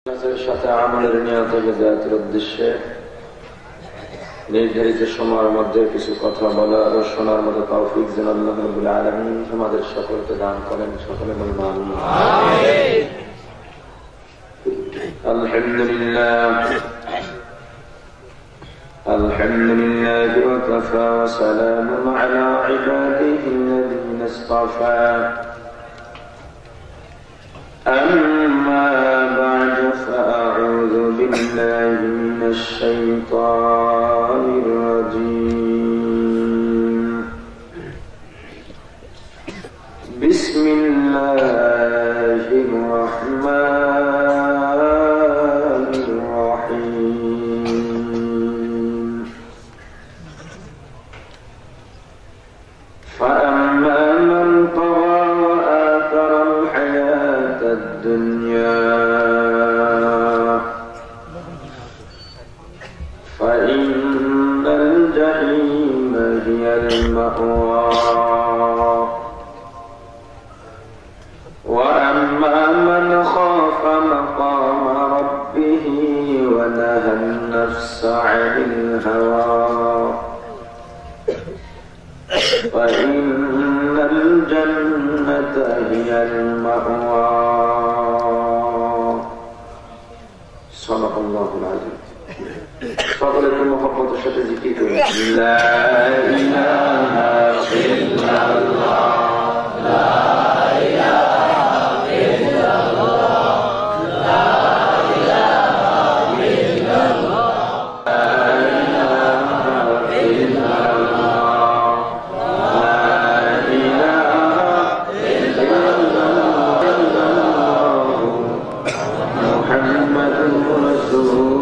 সাথে আমলের নিয়ত বিদায়াতের উদ্দেশ্যে নির্ধারিত সময়ের মধ্যে কিছু কথা বলার ও শোনার মতো তৌফিক যেন আল্লাহ রাব্বুল আলামিন আমাদের সকলকে দান করেন। সকলে বলুন আমিন। আলহামদুলিল্লাহ আলহামদুলিল্লাহি ওয়া কাফা ওয়া সালামুন আলা ইবাদিহি আল্লাযীনা ইসতাফা। أما بعد فأعوذ بالله من الشيطان الرجيم. بسم الله الرحمن الرحيم. فأما من طغى وآثر الحياة الدنيا فإن الجحيم هي المأوى. وأما من خاف مقام ربه ونهى النفس عن الهوى فإن الجنة هي المأوى. صدق الله العظيم. সকলের মহব্বতের সাথে জিকির করি লা ইলাহা ইল্লাল্লাহ লা ইলাহা ইল্লাল্লাহ লা ইলাহা ইল্লাল্লাহ লা ইলাহা ইল্লাল্লাহ লা ইলাহা ইল্লাল্লাহ মুহাম্মাদুর রাসূলুল্লাহ।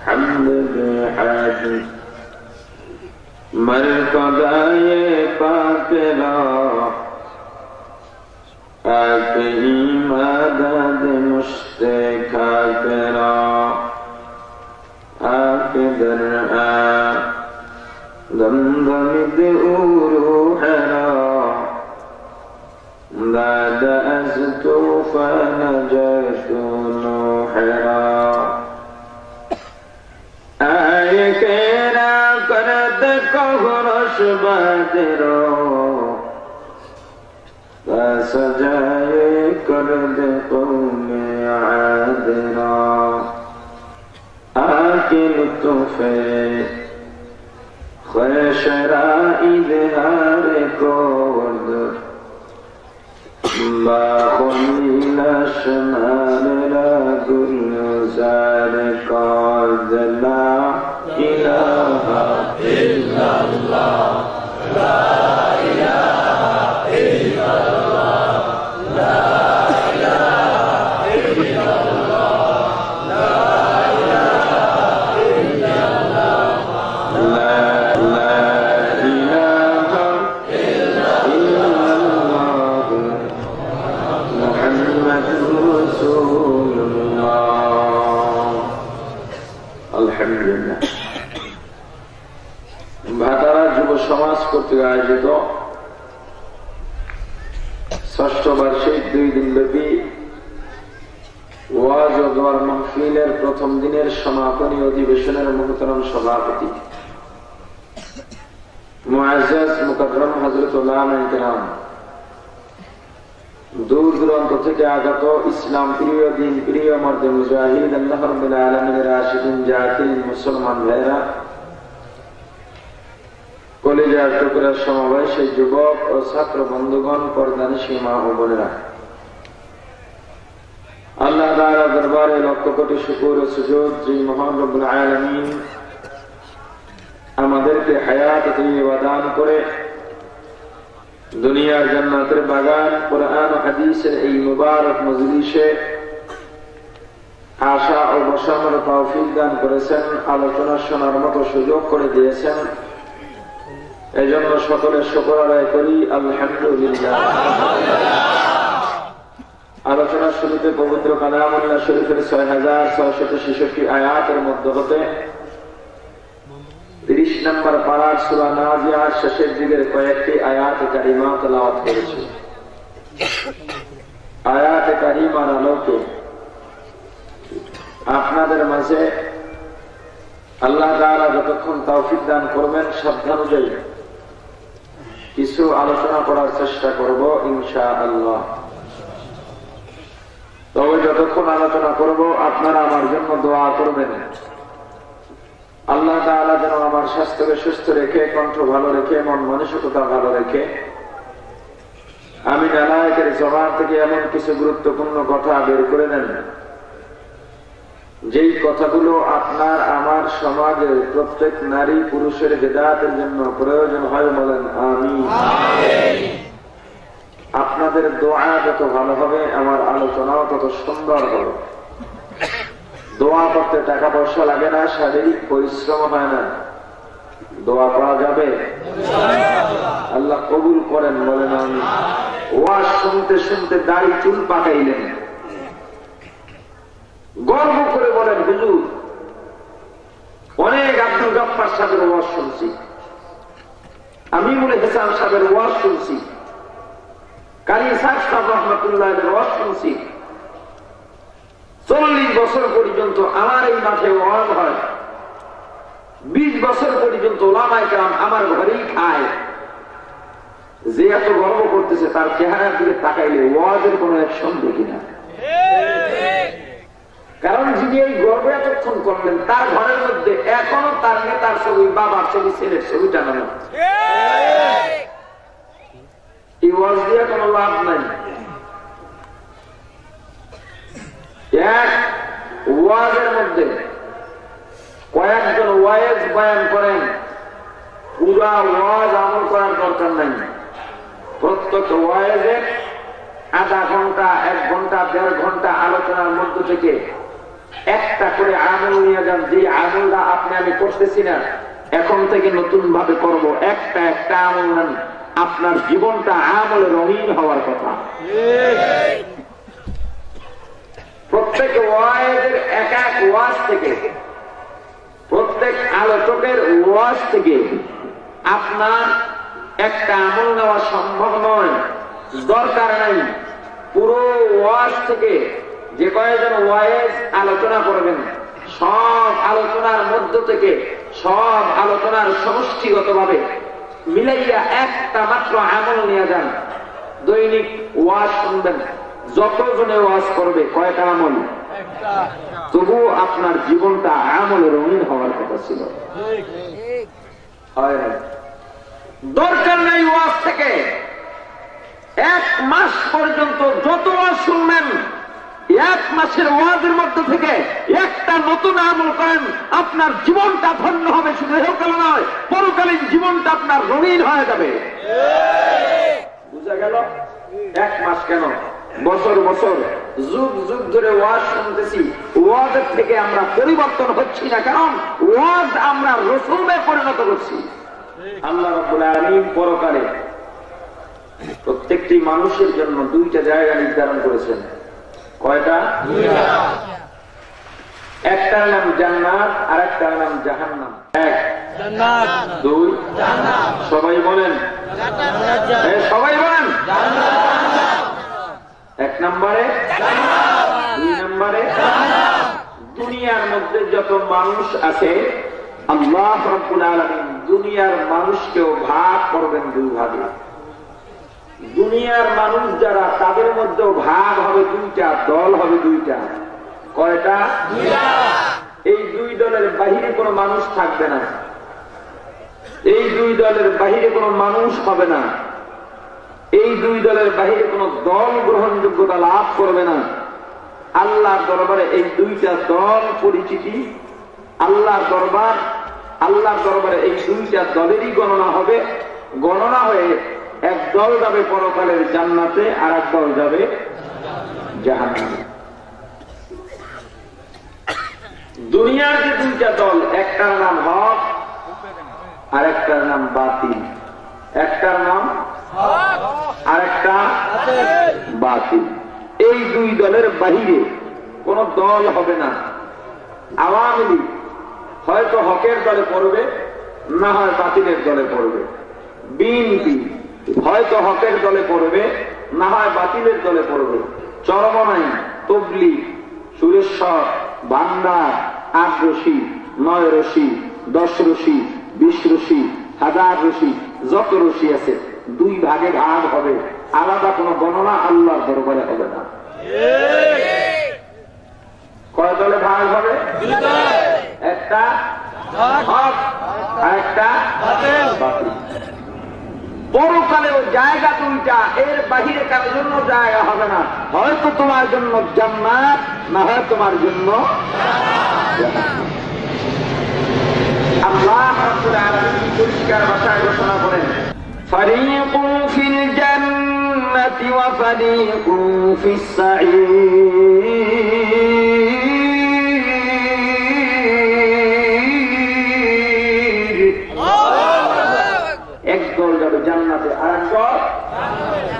হামদ বিহাদ মরকদায়ে পাকেরা পাক ইমাদত মুশতে খাকেরা আকদর দমদমিদ উরুহরা بعد أزتو فنجت نوحرا آئے کیرا کرد کہرش بادرو فسجائے کرد قوم عادرا آکے لطفے خیشرا اظہار کورد باخلیل شمال لا كل ذلك لا إله إلا الله لا إله إلا الله لا إله إلا الله لا إله إلا الله لا إله إلا الله محمد رسول الله. আলহামদুলিল্লাহ। ভাটারা যুব সমাজ কর্তৃক আয়োজিত ষষ্ঠ বার্ষিক 2 দিনব্যাপী ওয়াজ ও দোয়ার মাহফিলের প্রথম দিনের সমাপনী অধিবেশনের মুহতারাম সভাপতি মুআজ্জাজ মুকাররম হযরত উলামা ইকরাম, দূর দূরান্ত থেকে আগত ইসলাম প্রিয় দিন প্রিয় মর্দে মুজাহিদ আল্লাহ রাব্বুল আলামিনের আশিকিন জাকির মুসলমান ভাইরা, কলেজার টুকরা সমবয়সী যুবক ও ছাত্র বন্ধুগণ, পর্দানিশী মা ও বোনেরা, আল্লাহ তাআলার দরবারে লক্ষ কোটি শুকর ও সুজুদ যে মহান রব্বুল আলামিন আমাদেরকে হায়াত তাইয়্যিবা দান করে দুনিয়ার জান্নাতের বাগান কোরআন ও হাদিসের এই মুবারক মজলিসে আশা ও বসানোর তৌফিক দান করেছেন, আলোচনা শোনার মতো সুযোগ করে দিয়েছেন। এজন্য সকলের শুকর আদায় করি আলহামদুলিল্লাহ। আলোচনা শুরুতে পবিত্র কালামুল্লাহ শরীফের 6666 আয়াতের মধ্য হতে 30 নম্বর পারার সূরা নাজিআত শেষের দিকের কয়েকটি আয়াত কারিমা তেলাওয়াত করেছি। আয়াতে কারিমার আলোকে আপনাদের মাঝে আল্লাহ তাআলা যতক্ষণ তৌফিক দান করবেন সাধ্যানুযায়ী কিছু আলোচনা করার চেষ্টা করব ইনশাআল্লাহ। তবে যতক্ষণ আলোচনা করব আপনারা আমার জন্য দোয়া করবেন, আল্লাহ তাআলা যেন আমার স্বাস্থ্যকে সুস্থ রেখে, কণ্ঠ ভালো রেখে, মন মানসিকতা ভালো রেখে আমি নালায়েকের জবান থেকে এমন কিছু গুরুত্বপূর্ণ কথা বের করে দেন যেই কথাগুলো আপনার আমার সমাজের প্রত্যেক নারী পুরুষের হেদায়েতের জন্য প্রয়োজন হয়, বলেন আমিন। আপনাদের দোয়া যত ভালো হবে আমার আলোচনাও তত সুন্দর হবে। দোয়া করতে টাকা পয়সা লাগে না, শারীরিক পরিশ্রম হয় না, দোয়া করা যাবে, আল্লাহ কবুল করেন, বলেন আমিন। ওয়াজ শুনতে শুনতে দাড়ি চুল পাকাইলেন, গর্ব করে বলেন হুজুর অনেক আব্দুল গফফার সাহেবের ওয়াজ শুনছি, আমিনুল ইহসান সাহেবের ওয়াজ শুনছি, কারি ইসহাক সাহেব রহমাতুল্লাহের ওয়াজ শুনছি। 40 বছর পর্যন্ত আমার এই মাঠে ওয়াজ হয়, 20 বছর পর্যন্ত ওলামায়ে কেরাম আমার ঘরেই খায়। যে এত গর্ব করতেছে তার চেহারার দিকে তাকাইলে ওয়াজের কোন অ্যাকশন দেখি না। কারণ যিনি এই গর্ব এতক্ষণ করলেন তার ঘরের মধ্যে এখনো তার নেতার ছবি, বাবার ছবি, ছেলের ছবি টানানো। এই ওয়াজ দিয়ে কোনো লাভ নাই। এক ওয়াজের মধ্যে কয়েকজন ওয়াইজ বয়ান করেন, পুরা ওয়াজ আমল করার দরকার নাই। প্রত্যেক ওয়াইজে আধা ঘন্টা, 1 ঘন্টা, 1.5 ঘন্টা আলোচনার মধ্য থেকে একটা করে আমল নিয়ে যান। যে আমলটা আপনি আমি করতেছি না, এখন থেকে নতুন ভাবে করব, একটা আমল নেন, আপনার জীবনটা আমলে রঙিন হওয়ার কথা। প্রত্যেক ওয়াইজের এক এক ওয়াজ থেকে, প্রত্যেক আলোচকের ওয়াজ থেকে আপনার একটা আমল নেওয়া সম্ভব নয়, দরকার নাই। পুরো ওয়াজ থেকে যে কয়েকজন ওয়াইজ আলোচনা করবেন, সব আলোচনার মধ্য থেকে, সব আলোচনার সমষ্টিগতভাবে মিলাইয়া একটা মাত্র আমল নিয়ে যান। দৈনিক ওয়াজ শুনবেন, যতজনে ওয়াজ করবে কয়টা আমল, তবু আপনার জীবনটা আমলে রঙিন হওয়ার কথা ছিল। দরকার নেই ওয়াজ থেকে 1 মাস পর্যন্ত যত ওয়াজ শুনবেন, 1 মাসের ওয়াজের মধ্যে থেকে একটা নতুন আমল করেন, আপনার জীবনটা ধন্য হবে। শুধু এহকাল নয়, পরকালীন জীবনটা আপনার রঙিন হয়ে যাবে। বুঝা গেল? 1 মাস কেন, বছর বছর, যুগ যুগ ধরে ওয়াজ শুনতেছি, ওয়াজের থেকে আমরা পরিবর্তন হচ্ছি না, কারণ ওয়াজ আমরা রসুলে পরিণত করছি। আল্লাহ রাব্বুল আলামিন পরকালে প্রত্যেকটি মানুষের জন্য 2টা জায়গা নির্ধারণ করেছেন। কয়টা? 2টা। একটার নাম জান্নাত আর একটার নাম জাহান্নাম। 1 জান্নাত, 2 জাহান্নাম। সবাই বলেন জান্নাত, সবাই বলেন জান্নাত। 1 নম্বরে জান্নাত, 2 নম্বরে জাহান্নাম। দুনিয়ার মধ্যে যত মানুষ আছে আল্লাহ রাব্বুল আলামিন দুনিয়ার মানুষকেও ভাগ করবেন 2 ভাগে। দুনিয়ার মানুষ যারা, তাদের মধ্যেও ভাগ হবে 2টা, দল হবে 2টা। কয়টা? 2টা। এই 2 দলের বাহিরে কোনো মানুষ থাকবে না, এই 2 দলের বাহিরে কোনো মানুষ হবে না, এই 2 দলের বাহিরে কোনো দল গ্রহণযোগ্যতা লাভ করবে না। আল্লাহর দরবারে এই 2টা দল পরিচিতি, আল্লাহর দরবারে এই 2টা দলেরই গণনা হবে। গণনা হয়ে এক দল যাবে পরকালের জান্নাতে, আর এক দল যাবে জাহান্নামে। দুনিয়ার যে 2টা দল, একটার নাম হক আর একটার নাম বাতিল। একটার নাম হক আর একটা বাতিল। এই 2 দলের বাহিরে কোন দল হবে না। আওয়ামী লীগ হয়তো হকের দলে পড়বে, না হয় বাতিলের দলে পড়বে। বিএনপি হয়তো হকের দলে পড়বে, না হয় বাতিলের দলে পড়বে। চরমনাই, তবলিগ, সুরেশ্বর, ভান্ডার, 8 রশি, 9 রশি, 10 রশি, 20 রশি, 1000 রশি, যত রশি আছে 2 ভাগে ভাগ হবে, আলাদা কোনো গণনা আল্লাহর দরবারে হবে না। কয় দলে ভাগ হবে? একটা হক আর একটা বাতিল। পরকালেও জায়গা 2টা, এর বাহিরে কারোর জন্য জায়গা হবে না। হয়তো তোমার জন্য জান্নাত, না হয় তোমার জন্য জাহান্নাম। আল্লাহ রাব্বুল আলামিন পরিষ্কার ভাষায় ঘোষণা করেন, ফারিকুন ফিল জান্নাতি ওয়া ফারিকুন ফিস সাঈর। একদল যাবে জান্নাতে, আরেকদল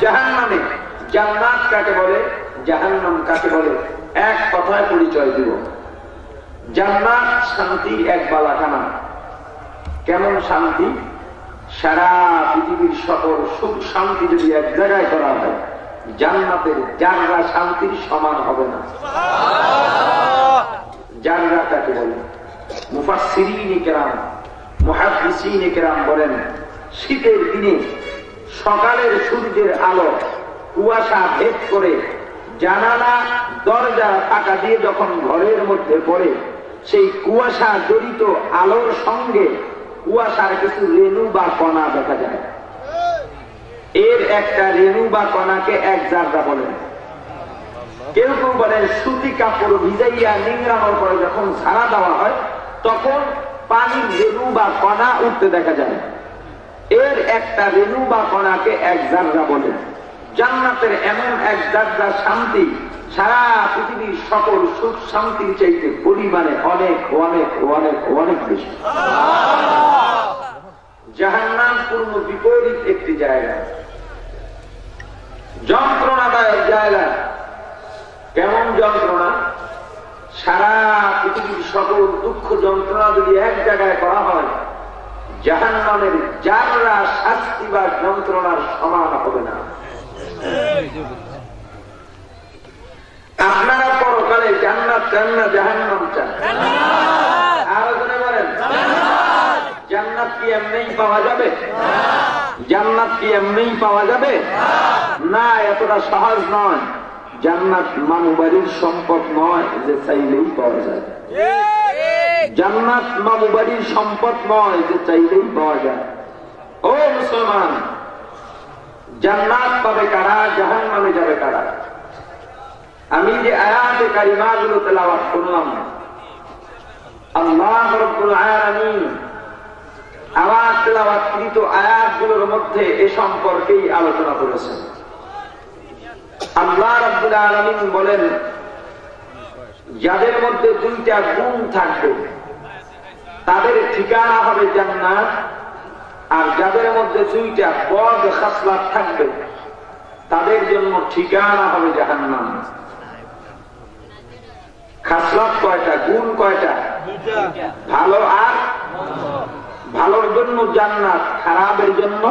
জাহান্নামে। জান্নাত কাকে বলে, জাহান্নাম কাকে বলে, এক কথায় পরিচয় দিব। জান্নাত শান্তির এক বালাখানা। কেমন শান্তি? সারা পৃথিবীর সকল সুখ শান্তি যদি এক জায়গায় করা হয়, জান্নাতের জাররা শান্তির সমান হবে না। জাররা কাকে বলে? মুফাসসিরিন কেরাম, মুহাদ্দিসিন কেরাম বলেন, শীতের দিনে সকালের সূর্যের আলো কুয়াশা ভেদ করে জানালা দরজা ফাঁকা দিয়ে যখন ঘরের মধ্যে পড়ে, সেই কুয়াশা জড়িত আলোর সঙ্গে কুয়াশার কিছু রেণু বা কণা দেখা যায়। এর একটা রেণু বা কণাকে এক জাররা বলেন। কেউ কেউ বলেন সুতি কাপড় ভিজাইয়া নিংড়ানোর পরে যখন ছাড়া দেওয়া হয়, তখন পানির রেণু বা কণা উঠতে দেখা যায়। এর একটা রেণু বা কণাকে এক জাররা বলেন। জান্নাতের এমন এক জাররা শান্তি সারা পৃথিবীর সকল সুখ শান্তির চাইতে পরিমাণে অনেক অনেক অনেক অনেক বেশি। জাহান্নাম পূর্ণ বিপরীত একটি জায়গা, যন্ত্রণাদায়ক জায়গা। কেমন যন্ত্রণা? সারা পৃথিবীর সকল দুঃখ যন্ত্রণা যদি এক জায়গায় করা হয়, জাহান্নামের জাররা শাস্তি বা যন্ত্রণার সমান হবে না। আপনারা পরকালে জান্নাত চান না জাহান্নাম চান? আরো জনে বলেন, জান্নাত কি এমনিই পাওয়া যাবে? জান্নাত কি এমনিই পাওয়া যাবে? না, এতটা সহজ নয়। জান্নাত মামুবাড়ির সম্পদ নয় যে চাইলেই পাওয়া যায়। জান্নাত মামুবাড়ির সম্পদ নয় যে চাইলেই পাওয়া যায়। ও মুসলমান, জান্নাত পাবে কারা, জাহান্নামে যাবে কারা? আমি যে আয়াতে কারিমাগুলো তেলাওয়াত করলাম, আল্লাহ রাব্বুল আলামিন আওয়াজ তেলাওয়াতকৃত আয়াতগুলোর মধ্যে এ সম্পর্কেই আলোচনা করেছেন। আল্লাহ রাব্বুল আলামিন বলেন, যাদের মধ্যে 2টা গুণ থাকবে তাদের ঠিকানা হবে জান্নাত, আর যাদের মধ্যে 2টা বদ খাসলাত থাকবে তাদের জন্য ঠিকানা হবে জাহান্নাম। খাসলাত কয়টা? গুণ কয়টা? ভালো আর ভালোর জন্য জান্নাত, খারাপের জন্য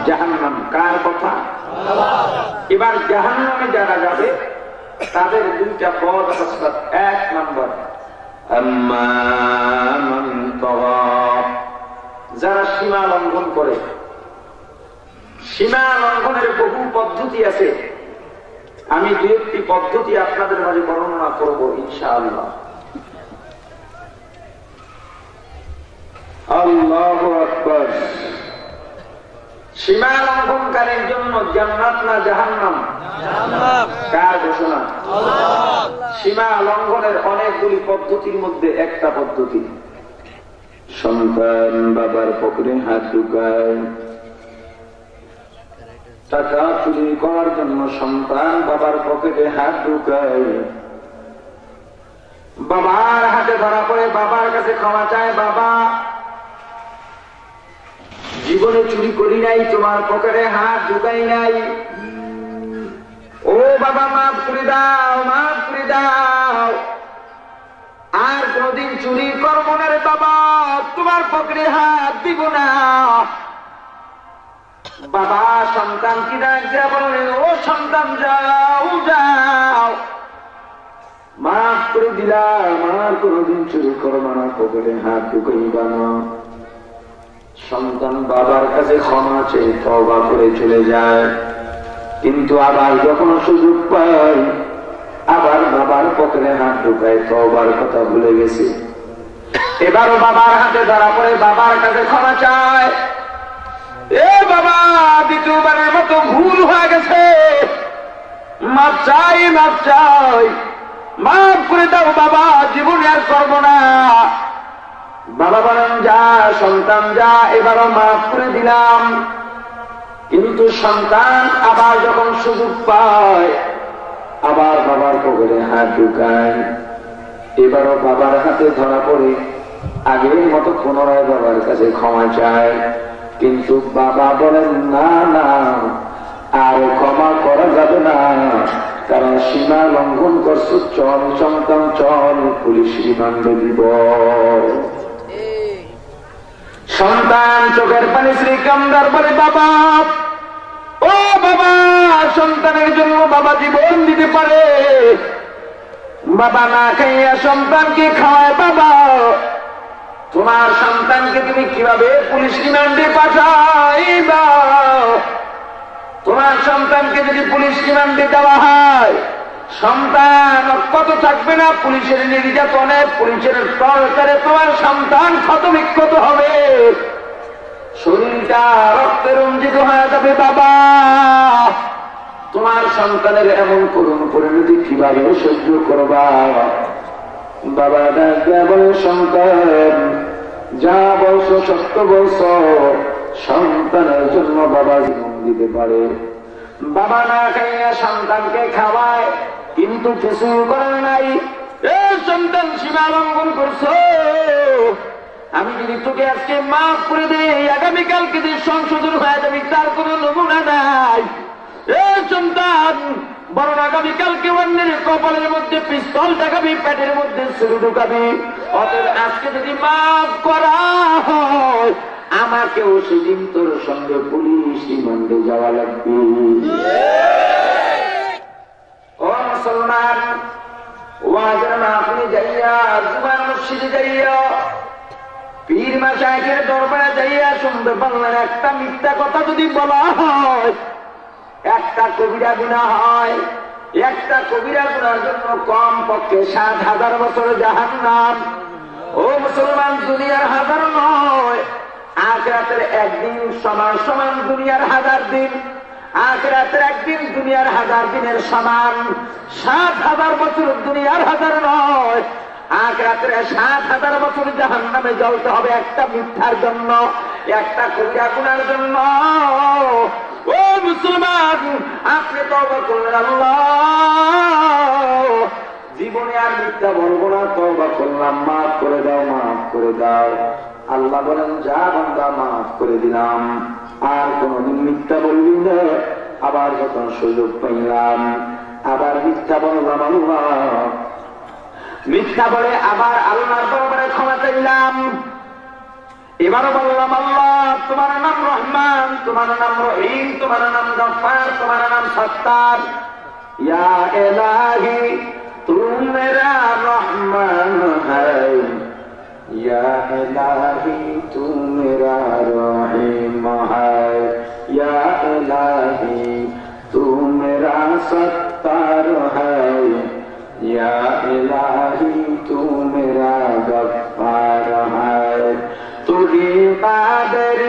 জাহান্নাম। কার কথা? এবার জাহান্নামে যারা যাবে তাদের 2টা বদ খাসলাত। 1 নম্বর, যারা সীমা লঙ্ঘন করে। সীমা লঙ্ঘনের বহু পদ্ধতি আছে, আমি 2-1টি পদ্ধতি আপনাদের মাঝে বর্ণনা করব ইনশাআল্লাহ। আল্লাহু আকবার। সীমা লঙ্ঘনকারীর জন্য জান্নাত না জাহান্নাম? কার ঘোষণা? সীমা লঙ্ঘনের অনেকগুলি পদ্ধতির মধ্যে একটা পদ্ধতি, সন্তান বাবার পকেটে হাত ঢুকায়। টাকা চুরি করার জন্য সন্তান বাবার পকেটে হাত ঢুকায়, বাবার হাতে ধরা পড়ে বাবার কাছে ক্ষমা চায়, বাবা জীবনে চুরি করি নাই, তোমার পকেটে হাত ঢুকাই নাই, ও বাবা মাফ করে দাও, মাফ করে দাও, আর কোনদিন চুরি করবো না রে বাবা, তোমার পকেটে হাত দিব না। বাবা সন্তান কি ডাক দিয়া বললেন, ও সন্তান যাও যাও, মাফ করে দিলাম, আর কোনদিন চুরি করবো না, পকেটে হাত ঢুকাইবা না। সন্তান বাবার কাছে ক্ষমা চেয়ে তওবা করে চলে যায়, কিন্তু আবার যখন সুযোগ পায় আবার বাবার পকেটে হাত ঢুকায়, তওবার কথা ভুলে গেছে। এবারও বাবার হাতে ধরা পড়ে বাবার কাছে ক্ষমা চায়, এ বাবা দ্বিতীয়বারের মতো ভুল হয়ে গেছে, মাফ চাই মাফ চাই, মাফ করে দাও বাবা, জীবনে আর করবো না। বাবা বলেন, যা সন্তান যা, এবারও মাফ করে দিলাম। কিন্তু সন্তান আবার যখন সুযোগ পায় আবার বাবার পকেটে হাত ঢুকায়, এবারও বাবার হাতে ধরা পড়ে আগের মতো পুনরায় বাবার কাছে ক্ষমা চায়, কিন্তু বাবা বলেন, না না, আর ক্ষমা করা যাবে না, কারণ সীমা লঙ্ঘন করছো, চল সন্তান চল, পুলিশ রিমান্ডে দিব। সন্তান চোখের পানি শ্রী কান্দার বলে, বাবা ও বাবা, সন্তানের জন্য বাবা জীবন দিতে পারে, বাবা না খাইয়া সন্তানকে খাওয়ায়, বাবা তোমার সন্তানকে তুমি কিভাবে পুলিশ রিমান্ডে পাঠাইবা? তোমার সন্তানকে যদি পুলিশ রিমান্ডে দেওয়া হয়, সন্তান কত থাকবে না, পুলিশের নির্যাতনে, পুলিশের টর্চারে তোমার সন্তান ক্ষতবিক্ষত হবে, শরীরটা রক্তে রঞ্জিত হয়ে যাবে। বাবা তোমার সন্তানের এমন করুণ পরিণতি কিভাবে সহ্য করবা? বাবা ডাক্তার বলে, সন্তান যা বলছো সত্য বলছো, সন্তানের জন্য বাবা জীবন দিতে পারে। বাবা না খাইয়া সন্তানকে খাওয়ায়, কিন্তু কিছু করার নাই, এ সন্তান সীমা লঙ্ঘন করছো, আমি যদি তোকে আজকে মাফ করে দেই, আগামীকালকে যে সংশোধন হয়ে যাবে তার কোনো নমুনা নাই। এ সন্তান বরং আগামীকালকে অন্যের কপালের মধ্যে পিস্তল দেখাবি, পেটের মধ্যে ছুরি ঢুকাবি। অতএব আজকে যদি মাফ করা হয়, আমাকেও সেদিন তোর সঙ্গে পুলিশ রিমান্ডে যাওয়া লাগবে। ও মুসলমান, ওয়াজের মাহফিলে যাইয়া, জুমার মসজিদে যাইয়া, পীর মাশায়েখের দরবারে যাইয়া শুনতে পারলেন, একটা মিথ্যা কথা যদি বলা হয় একটা কবিরা গুনাহ হয়, একটা কবিরা গুনার জন্য কম পক্ষে ৭,০০০ বছর জাহান্নাম। ও মুসলমান, দুনিয়ার হাজার নয়, আখিরাতের একদিন সমান সমান দুনিয়ার ১০০০ দিন, আখিরাতের একদিন দুনিয়ার ১০০০ দিনের সমান। ৭,০০০ বছর দুনিয়ার হাজার নয়, আখিরাতের ৭,০০০ বছর জাহান্নামে জ্বলতে হবে একটা মিথ্যার জন্য, একটা কবিরা গুনার জন্য। ও মুসলমান, আপনি তওবা করলেন, আল্লাহ জীবনে আর মিথ্যা বলবো না, তওবা করলাম, মাফ করে দাও, মাফ করে দাও। আল্লাহ বলেন, যা বান্দা মাফ করে দিলাম, আর কোনদিন মিথ্যা বলবি না। আবার যখন সুযোগ পাইলাম আবার মিথ্যা বললাম, আল্লাহ মিথ্যা বলে আবার আল্লাহর দরবারে ক্ষমা চাইলাম। এবারও বললাম, আল্লাহ তোমার নাম রহমান, তোমার নাম রহিম, তোমার নাম গফফার, তোমার নাম সত্তার। ইয়া ইলাহি তু মেরা রহমান হ্যায়, ইয়া ইলাহি তু মেরা রহিম হ্যায়, ইয়া ইলাহি তু মেরা সত্তার হ্যায়, ইয়া ইলাহি তু মেরা গফফার হ্যায়। তুহি কাদের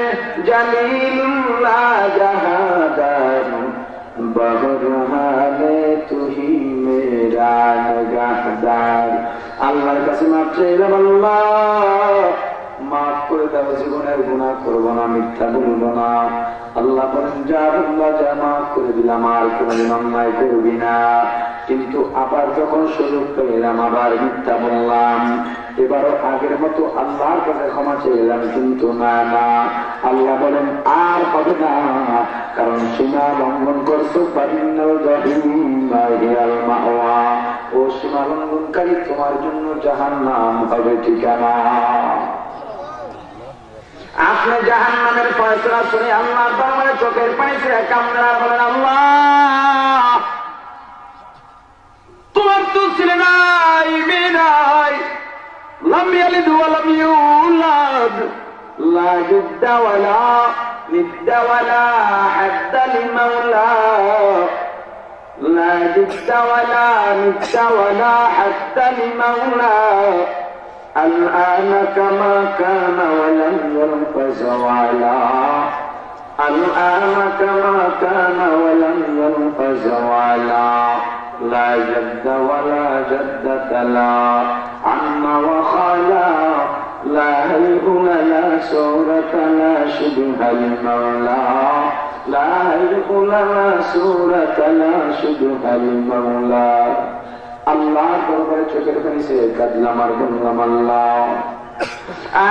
জলিলুল্লাহ জাহাদার, বহরহালে তুহি মেরা নিগাহদার। আল্লাহর কাছে মাফ চাইলাম, আল্লাহ মাফ করে দাও, জীবনের গুনাহ করবো না, মিথ্যা বলবো না। আল্লাহ বলেন, যা আল্লাহ যা মাফ করে দিলাম, আর কোনদিন অন্যায় করবি না। কিন্তু আবার যখন সুযোগ পেলাম আবার মিথ্যা বললাম, এবারও আগের মতো আল্লাহর কাছে ক্ষমা চেয়েলাম, কিন্তু না না, আল্লাহ বলেন আর হবে না, কারণ সীমা লঙ্ঘন করছো। ফাইনাল জাহিম হিয়াল মাওয়া, ও সীমা লঙ্ঘনকারী তোমার জন্য জাহান্নাম হবে ঠিকানা। আপনি জাহান্নামের ফয়সালা শুনে আল্লাহর দরবারে চোখের পানি ছেড়ে কান্না বলেন, আল্লাহ তোমার তো ছেলে নাই, মেয়ে নাই, লাম ইয়ালিদ ওয়া লাম ইউলাদ, লা জুদ্দা ওয়ালা নিদ্দা ওয়ালা হাদ্দা লিমাওলা, লা জুদ্দা ওয়ালা নিদ্দা ওয়ালা হাদ্দা লিমাওলা, الآن كما كان ولم ينفز ولا، الآن كما كان ولم ينفز ولا، لا جد ولا جدة لا عم وخلا، لا هيهن لا سورة لا شبه المولى، لا هيهن لا سورة لا شبه المولى। আল্লাহ দরবারে চোখের পানি ছেড়ে কাঁদলাম আর বললাম, আল্লাহ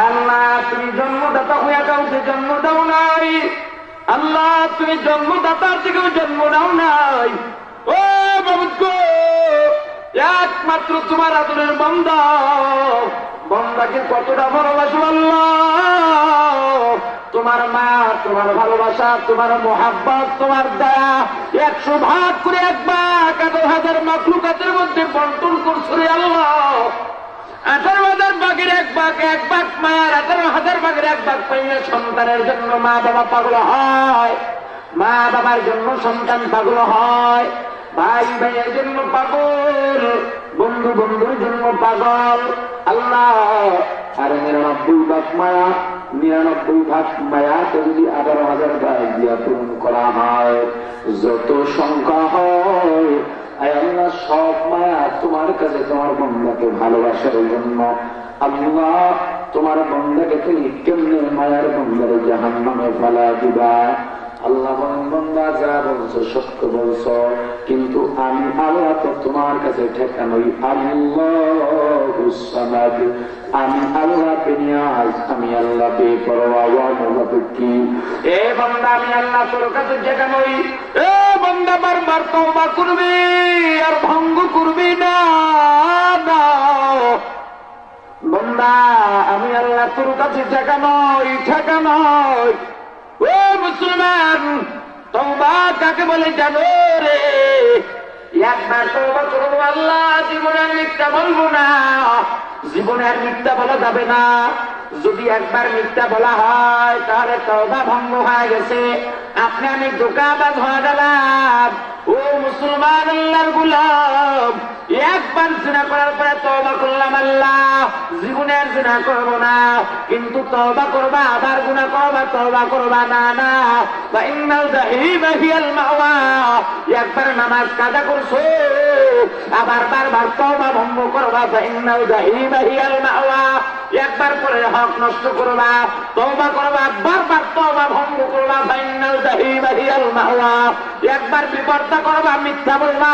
আল্লাহ তুমি জন্মদাতা হইয়া কাউকে জন্ম দাও নাই, আল্লাহ তুমি জন্মদাতার থেকেও জন্ম দাও নাই, ও মাবুদ গো একমাত্র তোমার আদরের বান্দা, বান্দাকে কতটা ভালোবাসো আল্লাহ, তোমার মা, তোমার ভালোবাসা, তোমার মোহাব্বত, তোমার দয়া 100 ভাগ করে 1 ভাগ 18,000 মাখলুকাতের মধ্যে বন্টন করছো রে আল্লাহ। 18,000 ভাগের 1 ভাগ, 1 ভাগ মায়ের, 18,000 ভাগের 1 ভাগ পাইলে সন্তানের জন্য মা বাবা পাগল হয়, মা বাবার জন্য সন্তান পাগল হয়, ভাই ভাইয়ের জন্য পাগল, বন্ধু বন্ধুর জন্য পাগল। আল্লাহ আর 99 ভাগ মায়া, 99 ভাগ মায়াকে যদি 18,000 ভাগ দিয়া পূরণ করা হয়, যত সংখ্যা হয় আয় আল্লাহ সব মায়া তোমার কাছে তোমার বন্দাকে ভালোবাসার জন্য। আল্লাহ তোমার বন্দাকে তুমি কেমনে মায়ার বন্দারে জাহান্নামে ফেলা দিবা? আল্লাহ বলেন, বান্দা যা বলছো সত্য বলছো, কিন্তু আমি আল্লাহ তো তোমার কাছে ঠেকানোই আল্লাহুস সামাদ, আমি আল্লাহ বেনিয়াজ, আমি আল্লাহ বেপরোয়া ওয়া মুনাফিকি। এ বান্দা আমি আল্লাহ তোর কাছে ঠেকানোই, এ বান্দা বারবার তওবা করবি আর ভঙ্গ করবি না। বান্দা আমি আল্লাহ তোর কাছে ঠেকানোই, ঠেকানোই। ও মুসলমান, তওবা কাকে বলে জানো রে? একবার তওবা করবো আল্লাহ, জীবনে আর মিথ্যা বলবো না, জীবনে আর মিথ্যা বলা যাবে না। যদি একবার মিথ্যা বলা হয় তাহলে তওবা ভঙ্গ হয়ে গেছে, আপনি আমি ধোঁকাবাজ হয়ে গেলাম। ও মুসলমান আল্লাহর গোলাম, একবার জিনা করার পরে তওবা করলাম আল্লাহ, জীবনে আর জিনা করবো না, কিন্তু তওবা করবা আবার গুনাহ করবা, তওবা করবা না, না। ওয়া ইন্নাল জাহিমা হিয়াল মাওয়া, একবার নামাজ কাজা করছো আবার বারবার তওবা ভঙ্গ করবা, ওয়া ইন্নাল জাহিমা হিয়াল মাওয়া, একবার করে হক নষ্ট করবা, তওবা করবা, বারবার তওবা ভঙ্গ করবা, ওয়া ইন্নাল জাহিমা হিয়াল মাওয়া, একবার বিপর্দা করবা, মিথ্যা বলবা,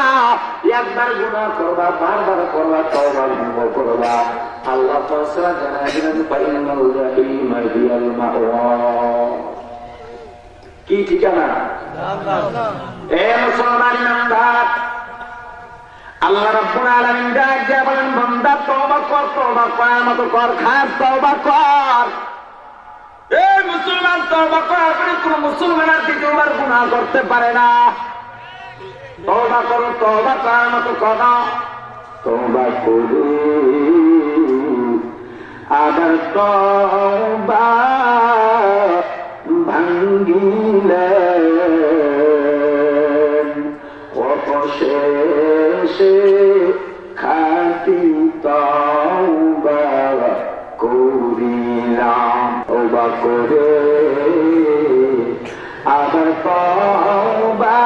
একবার গুনাহ করবা, বারবার করবা, তওবা ভঙ্গ করবা। আল্লাহ ফয়সালা জানায় দিলেন, ওয়া ইন্নাল জাহিমা হিয়াল মাওয়া। কি ঠিকানা? এ মুসলমান ইমানদার, আল্লাহ রাব্বুল আলামিন ডাক দিয়ে বলেন, বান্দা তওবা কর, তওবা করার মতো কর, খাস তওবা কর। এ মুসলমান, তওবা করার পরে কোন মুসলমান আর দ্বিতীয়বার গুনাহ করতে পারে না। তওবা করো, তওবা করার মতো করো, তওবা করো আবার তওবা ভাঙ্গিলে অবশেষে খাঁটি তওবা করিলাম। তওবা করে আবার তওবা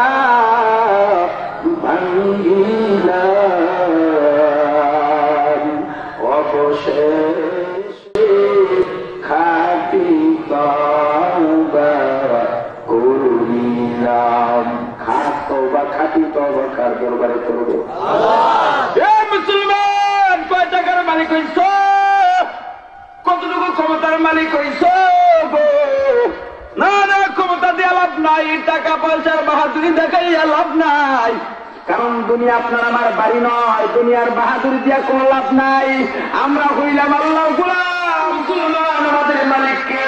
ভাঙ্গিলাম, অবশেষে খাঁটি তওবা করিলাম। খাস তওবা, খাঁটি তওবা কার দরবারে করব? এ মুসলমান, কয় টাকার মালিক হইছ? কতটুকু ক্ষমতার মালিক হইছ গো? না না, ক্ষমতা দিয়ে লাভ নাই, টাকা পয়সার বাহাদুরি দেখাইয়া লাভ নাই, কারণ দুনিয়া আপনার আমার বাড়ি নয়, দুনিয়ার বাহাদুরি দিয়া কোনো লাভ নাই। আমরা হইলাম আল্লাহর গোলাম। মুসলমান, আমাদের মালিককে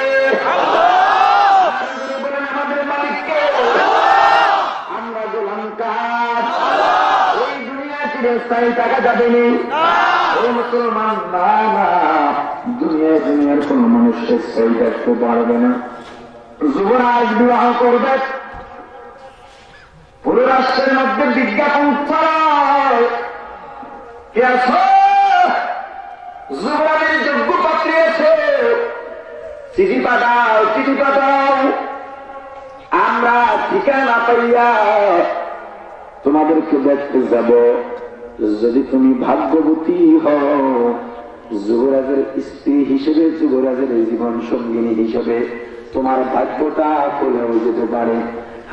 স্থায়ী টাকা যাবে ও মুসলমান, না না, দুনিয়ার কোন মানুষ স্থায়ী থাকতে পারবে না। যুবরাজ বিবাহ করবে, পুরো রাষ্ট্রের মধ্যে বিজ্ঞাপন ছড়ায়, কে আছো যুবরাজের যোগ্য পাত্রী আছে, চিঠি পাঠাও, চিঠি পাঠাও, আমরা ঠিকানা পাইয়া তোমাদেরকে দেখতে যাব। যদি তুমি ভাগ্যবতী হও, যুবরাজের স্ত্রী হিসেবে, যুবরাজের জীবন সঙ্গিনী হিসেবে তোমার ভাগ্যটা খুলেও যেতে পারে।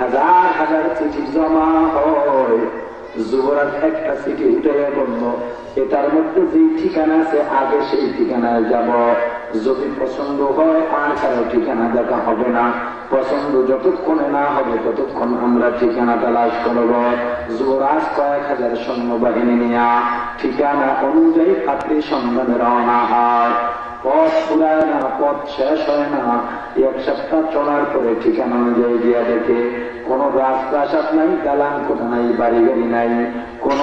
হাজার হাজার চিঠি জমা হয়, যুবরাজ একটা চিঠি উঠে বলল, এটার মধ্যে যে ঠিকানা আছে আগে সেই ঠিকানায় যাব। যদি পছন্দ হয় আর কারো ঠিকানা দেখা হবে না, পছন্দ যতক্ষণে না হবে ততক্ষণ আমরা ঠিকানা তালাশ করব। যুবরাজ কয়েক হাজার সৈন্যবাহিনী নিয়ে ঠিকানা অনুযায়ী পাত্রীর সন্ধানে রওনা হয়। পথ পুরায় না, পথ শেষ হয় না, এক সপ্তাহ চলার পরে ঠিকানা অনুযায়ী গিয়া দেখে কোন রাজপ্রাসাদ নাই, দালান কোঠা নাই, বাড়ি গাড়ি নাই, কোন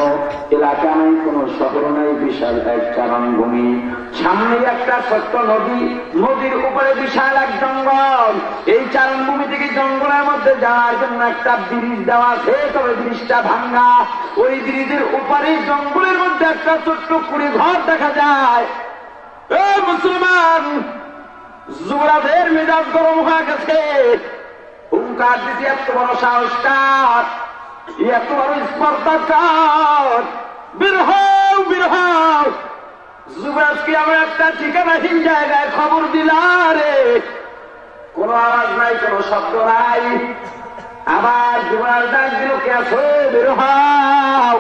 এলাকা নাই, কোন শহর নাই, বিশাল এক চারণভূমি, সামনে একটা ছোট্ট নদী, নদীর উপরে বিশাল এক জঙ্গল। এই চারণভূমি থেকে জঙ্গলের মধ্যে যাওয়ার জন্য একটা ব্রিজ দেওয়া আছে, তবে ব্রিজটা ভাঙ্গা। ওই ব্রিজের উপরে জঙ্গলের মধ্যে একটা ছোট্ট কুড়ি ঘর দেখা যায়। মুসলমান, যুবরাজের মেজাজ গরম হয়ে গেছে, হুঙ্কার দিতে এত বড় সাহসকার, এত বড় স্পর্ধাকার, বের হও, বের হও। যুবরাজকে আমরা একটা ঠিকানাহীন জায়গায় খবর দিলারে, কোন আওয়াজ নাই, কোন শব্দ নাই। আবার যুবরাজ ডাক দিল, কে আছো, বের হও।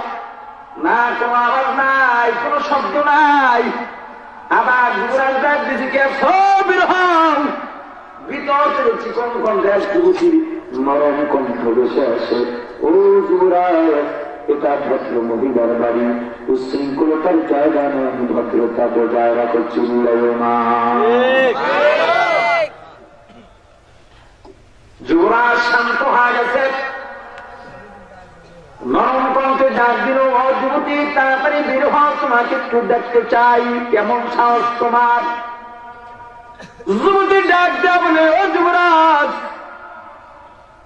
না, কোন আওয়াজ নাই, কোন শব্দ নাই। আবার যুবরাজ ডাক দিয়েছে, কে আছো, বের হও। ভিতর থেকে চিকন কণ্ঠে এক যুবতী নরম কণ্ঠ বসে আসে, ও যুবরাজ, এটা ভদ্র মহিলার বাড়ি, উশৃঙ্খলতার জায়গা নয়, ভদ্রতা বজায় রাখো, চিল্লাইও না। যুবরাজ শান্ত হয়ে গেছে, নরম কণ্ঠে ডাক দিল, ও যুবতী, তাড়াতাড়ি বের হও, তোমাকে একটু দেখতে চাই, কেমন সাহস তোমার। যুবতী ডাক দেয়া বলে, ও যুবরাজ,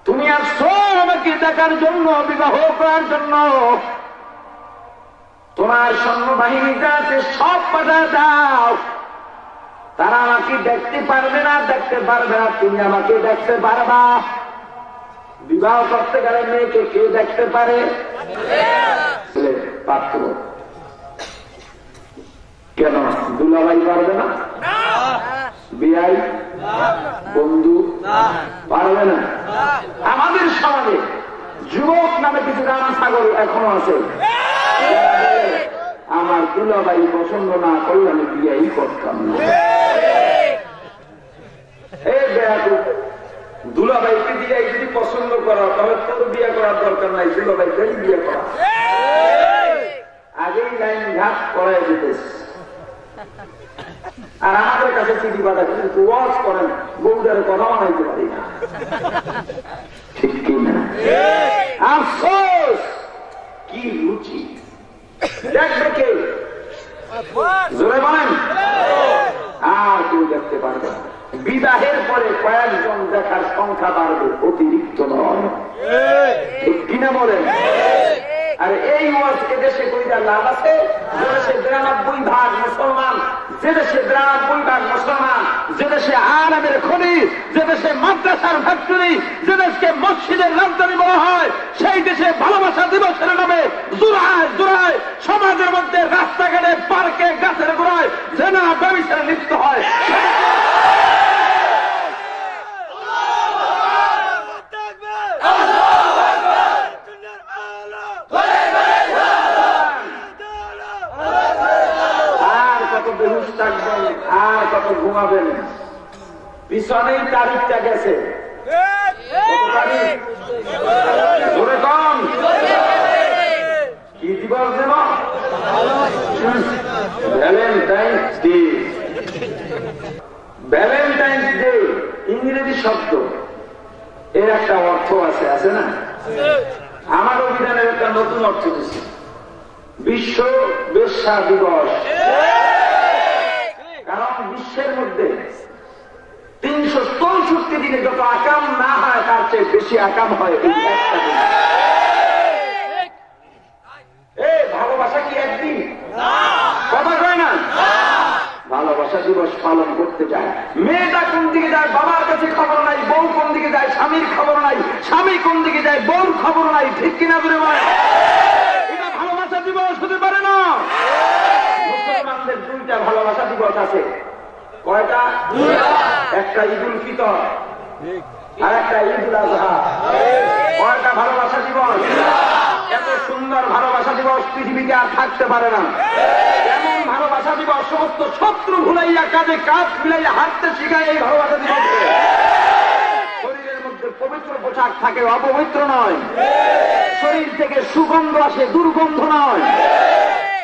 তুমি আসছো আমাকে দেখার জন্য, বিবাহ করার জন্য, তোমার সৈন্যবাহিনীটা আছে সব পাঠা দাও, তারা আমাকে দেখতে পারবে না, দেখতে পারবে না, তুমি আমাকে দেখতে পারবা। বিবাহ করতে গেলে মেয়েকে কে দেখতে পারে? পাত্র। কেন দুলাভাই পারবে না? বিয়াই, বন্ধু পারবে না? আমাদের সমাজে যুবক নামে কিছু রাম ছাগল এখনো আছে, আমার দুলাভাই পছন্দ না করলে আমি বিয়াই করতাম না। দুলাভাইকে দিয়ে যদি পছন্দ করা, তাহলে তোর বিয়ে করার দরকার নাই, দুলাভাইকেই বিয়ে করা। আগেই লাইন ঘাট করাই দিতেছে। আর আমাদের কাছে চিঠি পাঠা, কিন্তু ওয়াজ করেন, বউদের কথা বানাইতে পারি না, ঠিক কিনা? আফসোস, কি রুচি দেখবে কে? জোরে বলেন। আর কেউ দেখতে পারবে না। বিবাহের পরে কয়েকজন দেখার সংখ্যা বাড়বে, অতিরিক্ত নয়, ঠিক কিনা বলেন? আর এই ওয়াজ এদেশে কইরা লাভ আছে? যে দেশে 93% মুসলমান, যে দেশে 93% মুসলমান, যে দেশে আলেমের খনি, যে দেশে মাদ্রাসার ফ্যাক্টরি, যে দেশকে মসজিদের রাজধানী বলা হয়, সেই দেশে ভালোবাসা দিবসের নামে জোড়ায় জোড়ায় সমাজের মধ্যে, রাস্তাঘাটে, পার্কে, গাছের গোড়ায় জেনা ব্যভিচারে লিপ্ত হয়। আর কত ঘুমাবেন? পিছনেই তারিখটা গেছে। জোরে কম, কি দিবস দেব? Valentine's Day. ভ্যালেন্টাইন্স ডে ইংরেজি শব্দ, এর একটা অর্থ আছে, আছে না? আমার অভিধানের একটা নতুন অর্থ দিচ্ছে। বিশ্ব বেশ্যা দিবস। কারণ বিশ্বের মধ্যে 364 দিনে যত আকাম না হয় তার চেয়ে বেশি আকাম হয় এই একটা দিনে। ভালোবাসা কি একদিন? কথা কয় না। ভালোবাসা দিবস পালন করতে যায়। মেয়েটা কোন দিকে যায় বাবার কাছে খবর নাই, বউ কোন দিকে যায় স্বামীর খবর নাই, স্বামী কোন দিকে যায় বউর খবর নাই। ঠিক কিনা বলে ভাই? এটা ভালোবাসা দিবস হতে পারে না। মুসলমানদের 2টা ভালোবাসা দিবস আছে। কয়টা? একটা ঈদুল ফিতর আর একটা ঈদুল আজহা। কয়টা ভালোবাসা দিবস? এত সুন্দর ভালোবাসা দিবস পৃথিবীতে আর থাকতে পারে না। এমন ভালোবাসা দিবস সমস্ত শত্রু ভুলাইয়া কাঁধে কাঁধ মিলাইয়া হাঁটতে শিখায় এই ভালোবাসা দিবস। শরীরের মধ্যে পবিত্র পোশাক থাকে, অপবিত্র নয়। শরীর থেকে সুগন্ধ আসে, দুর্গন্ধ নয়।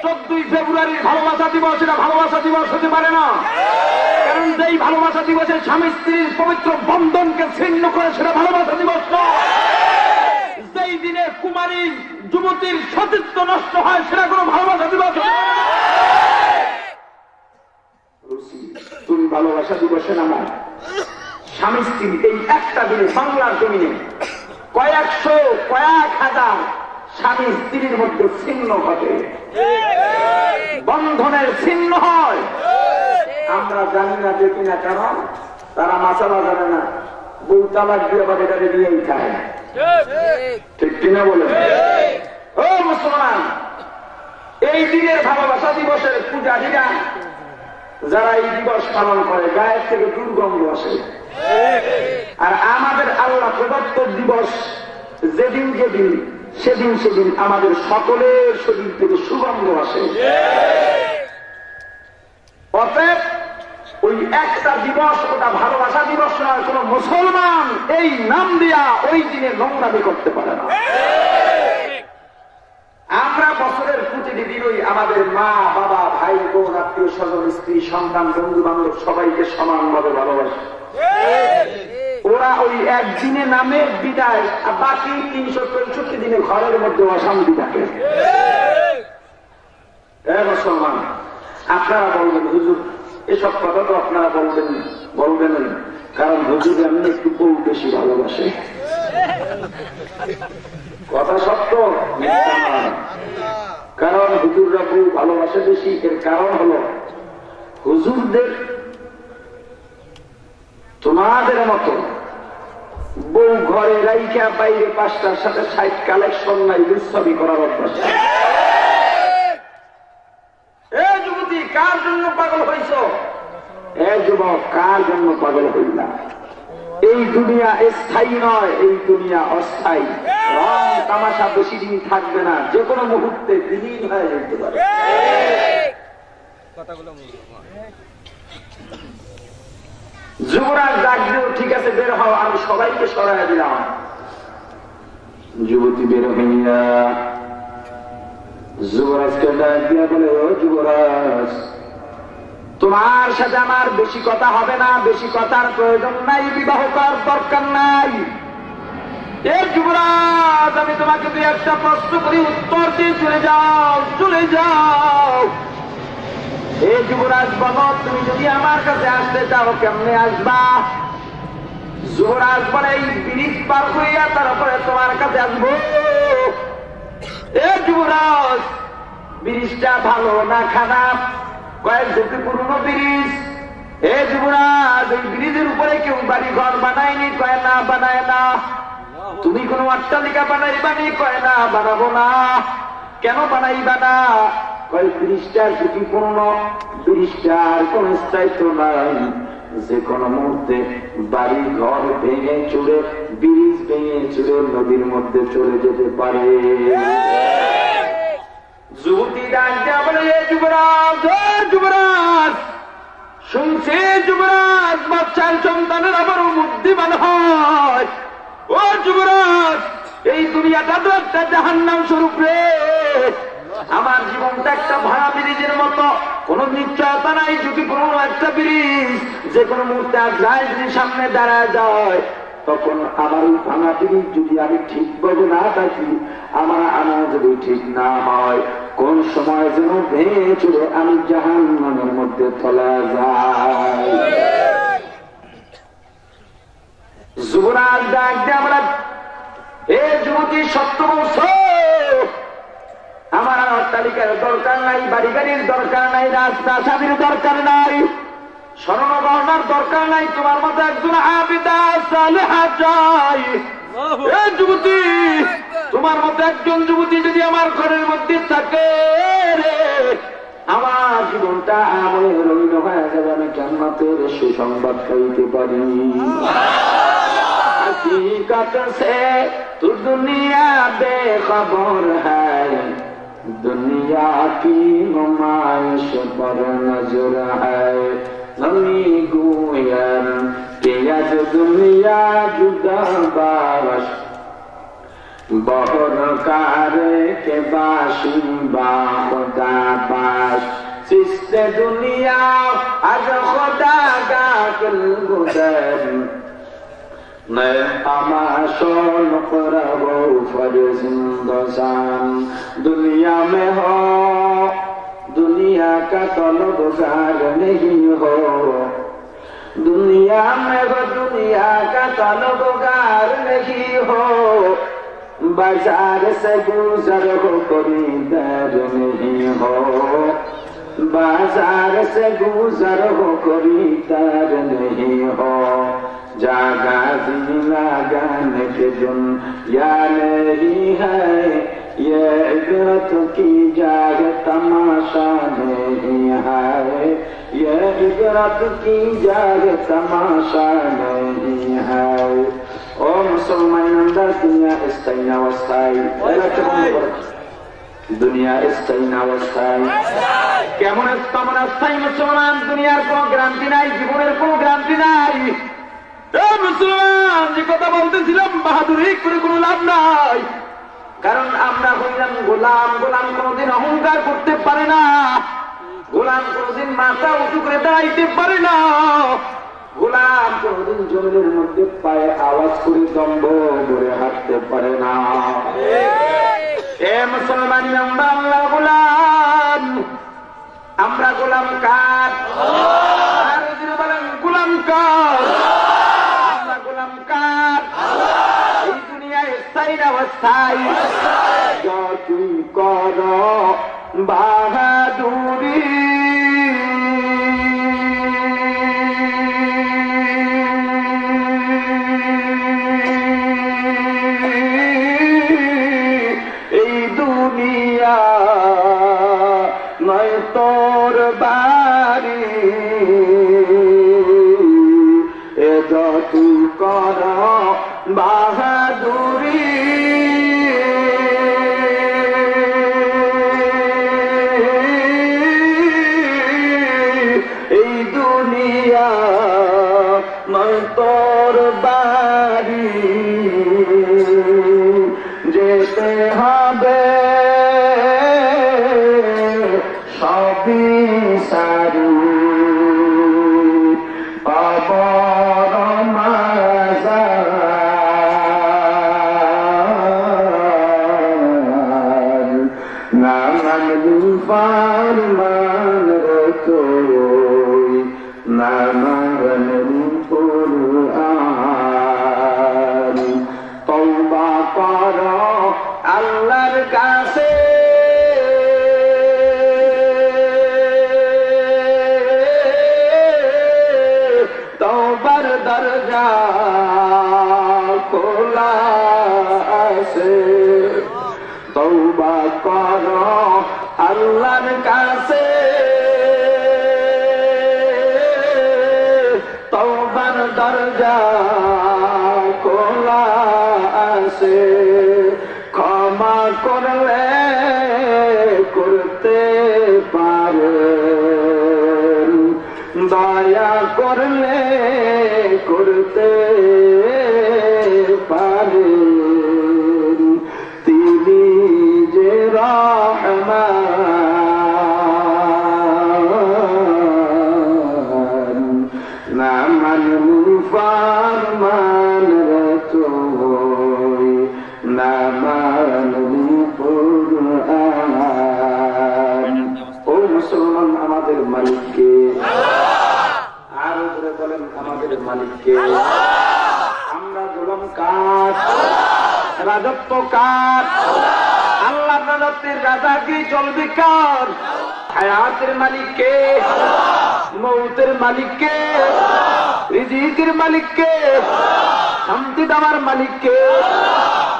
14ই ফেব্রুয়ারির ভালোবাসা দিবস এটা ভালোবাসা দিবস হতে পারে না। কারণ যেই ভালোবাসা দিবসে স্বামী স্ত্রীর পবিত্র বন্ধনকে ছিন্ন করে সেটা ভালোবাসা দিবস নয়। যেই দিনে কুমারী যুবতীর সতীত্ব নষ্ট হয় সেটা কোনো ভালোবাসা দিবস হতে পারে না। তুমি ভালোবাসা দিবসে নামো। স্বামী স্ত্রী এই একটা দিনে বাংলার জমিনে কয়েকশো কয়েক হাজার স্বামী স্ত্রীর মধ্যে ছিন্ন ঘটে, বন্ধনের ছিন্ন হয়। আমরা জানি না যে কিনা, কারণ তারা মাসালা জানে না, বউ তালাক দিয়ে আবার এটা দিয়েই খায়। ঠিক কিনা বলে? ও মুসলমান, এই দিনের ভালোবাসা দিবসের পূজারীরা যারা এই দিবস পালন করে গায়ের থেকে দুর্গন্ধ আসে। আর আমাদের আল্লাহ প্রদত্ত দিবস যেদিন যেদিন সেদিন সেদিন আমাদের সকলের শরীর থেকে সুগন্ধ আসে। অতএব ওই একটা দিবস ওটা ভালোবাসা দিবস নয়। কোন মুসলমান এই নাম দিয়া ওই দিনে নোংরামি করতে পারে না। আমরা বছরের প্রতিটি দিনই আমাদের মা বাবা ভাই বোন আত্মীয় স্বজন স্ত্রী সন্তান বন্ধু বান্ধব সবাইকে সমানভাবে ভালোবাসে। ওরা ওই একদিনে নামে বিদায়, আর বাকি 364 দিনে ঘরের মধ্যে অশান্তি থাকে। মুসলমান, আপনারা বলবেন হুজুর এসব কথা তো আপনারা বলবেন কারণ হুজুর এমনি একটু বউ বেশি ভালোবাসে। কথা সত্য, কারণ হুজুররা বউ ভালোবাসে বেশি। এর কারণ হলো হুজুরদের তোমাদের মতো বউ ঘরে রাইকা বাইরে 5টার সাথে 60 কালেকশন নাই দুঃছবি করার অভ্যাস। এ যুবতী কার জন্য পাগল হইছ? এ যুবক কার জন্য পাগল হইলা? এই দুনিয়া স্থায়ী নয়, এই দুনিয়া অস্থায়ী। রং তামাশা বেশি দিন থাকবে না, যে কোনো মুহূর্তে বিলীন হয়ে যেতে পারে। যুবরাজ ডাক দিও, ঠিক আছে বের হও, আমি সবাইকে সরাইয়া দিলাম। যুবতী বের হইয়া যুবরাজকে ডাক দিয়া বলে, ও যুবরাজ, তোমার সাথে আমার বেশি কথা হবে না, বেশি কথার প্রয়োজন নাই, বিবাহ করার দরকার নাই। এ যুবরাজ, আমি তোমাকে দুই একটা প্রশ্ন করি, উত্তর দিয়ে চলে যাও, চলে যাও। এ যুবরাজ বলো, তুমি যদি আমার কাছে আসতে চাও কেমনে আসবা? যুবরাজ বলে, এই ব্রিজ পার হইয়া তারপরে তোমার কাছে আসবো। এ যুবরাজ, ব্রিজটা ভালো না খারাপ? কয়েক যুগে পুরনো ব্রিজ। এ যুবরাজ, ওই ব্রিজের উপরে কেউ বাড়ি ঘর বানায়নি? কয় না, বানায় না। তুমি কোন অট্টালিকা বানাইবানি? কয় না, বানাবো না। কেন বানাইবা না? কয় ব্রিজটার ঝুঁকিপূর্ণ, ব্রিজটার কোন স্থায়িত্ব নাই, যে কোনো মুহূর্তে বাড়ি ঘর ভেঙে চুরে, ব্রিজ ভেঙে চুরে নদীর মধ্যে চলে যেতে পারে। যুবতী ডাক দেয়া বলে, এ যুবরাজ, ও যুবরাজ, শুনছে যুবরাজ বাচ্চার সন্তানের আবার বুদ্ধিমান হয়। ও যুবরাজ, এই দুনিয়াটা তো একটা জাহান্নাম স্বরূপ রে। আমার জীবনটা একটা ভাড়া ব্রিজের মতো, কোন নিশ্চয়তা নাই, যদি কোনো একটা ব্রিজ যে কোনো মুহূর্তে আজরাইলের সামনে দাঁড়ায় যায়, তখন আমার ওই ভাঙা ব্রিজ যদি আমি ঠিক ভাবে না থাকি, আমার আনা যদি ঠিক না হয়, কোন সময় যেন ভেঙে চলে আমি জাহান্নামের মধ্যে চলে যাই। যুবরাজ ডাক দিয়ে আমরা, এ যুবতী সত্য বলছো, আমার অট্টালিকার দরকার নাই, বাড়ি গাড়ির দরকার নাই, রাস্তা স্বাধীর দরকার নাই, স্বর্ণগহনার দরকার নাই, তোমার মতো একজন আবিদা সালেহা চাই। এ যুবতী, তোমার মতো একজন যুবতী যদি আমার ঘরের মধ্যে থাকে রে, আমার জীবনটা আমলের রঙিন হয়ে যাবে, আমি জান্নাতের সুসংবাদ পাইতে পারি। हकीकत से तू दुनिया बेखबर है, दुनिया की नुमाइश पर नजर है, नमी गुयन कि आज दुनिया जुदा बाश, बहर कारे के बाशी बा खुदा बाश, सिस्ते दुनिया आज खुदा का कुल गुदर, मैं आमाशों करबो फरिंदोसान, दुनिया में हो दुनिया का तलबगार नहीं हो, दुनिया में हो दुनिया का तलबगार नहीं हो, बाजार से गुजर हो खरीदार नहीं हो, बाजार से गुजर हो खरीदार नहीं हो, जागा जीना गाने के दुनिया नहीं है, ये इबरत की जाग तमाशा नहीं है, ये इबरत की जाग तमाशा नहीं है। ओ मुसलमान दुनिया इस्ताइन अवस्थाई, दुनिया इस्ताइन अवस्थाई, কেমন অবস্থায় মুসলমান? দুনিয়ার কোন গ্যারান্টি নাই, জীবনের কোন গ্যারান্টি নাই। মুসলমান, যে কথা বলতেছিলাম, বাহাদুরি করে কোনো লাভ নাই, কারণ আমরা হইলাম গোলাম। গোলাম কোনদিন অহংকার করতে পারে না, গোলাম কোনদিন মাথা উঁচু করে দাঁড়াইতে পারে না, গোলাম কোনদিন জমিনের মধ্যে পায়ে আওয়াজ করে দম্ভ করে হাঁটতে পারে না। এ মুসলমান, আমরা আল্লাহ গোলাম। আমরা গোলাম কার? বলেন গোলাম কার? আমরা গোলাম কার? এই দুনিয়ায় স্থায়ী না অস্থায়ী? তুই কর বাহাদুরি, এই দুনিয়া নয় তোর বাড়ি, এ তুই কর বাহাদুরি, এই দুনিয়া নয় তোর বাড়ি, যেতে হবে সবই সারি, কবর মাজার, না মানবি ফরমান তুই, না মানবি কুরআন। তওবা কর আল্লাহর কাছে, তওবার দরজা খোলা আছে, তওবা কর আল্লাহর কাছে, তওবার দরজা খোলা আছে, ক্ষমা করলে করতে পারেন, দয়া করলে করতে পারেন, তিনি যে রহমান, না মানবি ফরমান তুই, না মানবি কুরআন। আমাদের মালিককে। আমরা গোলাম কার? রাজত্ব কার? আল্লাহ রাজত্বের রাজা কি চলবে কার? হায়াতের মালিককে, মৌতের মালিককে, রিজিকের মালিককে, শান্তি দেওয়ার মালিককে,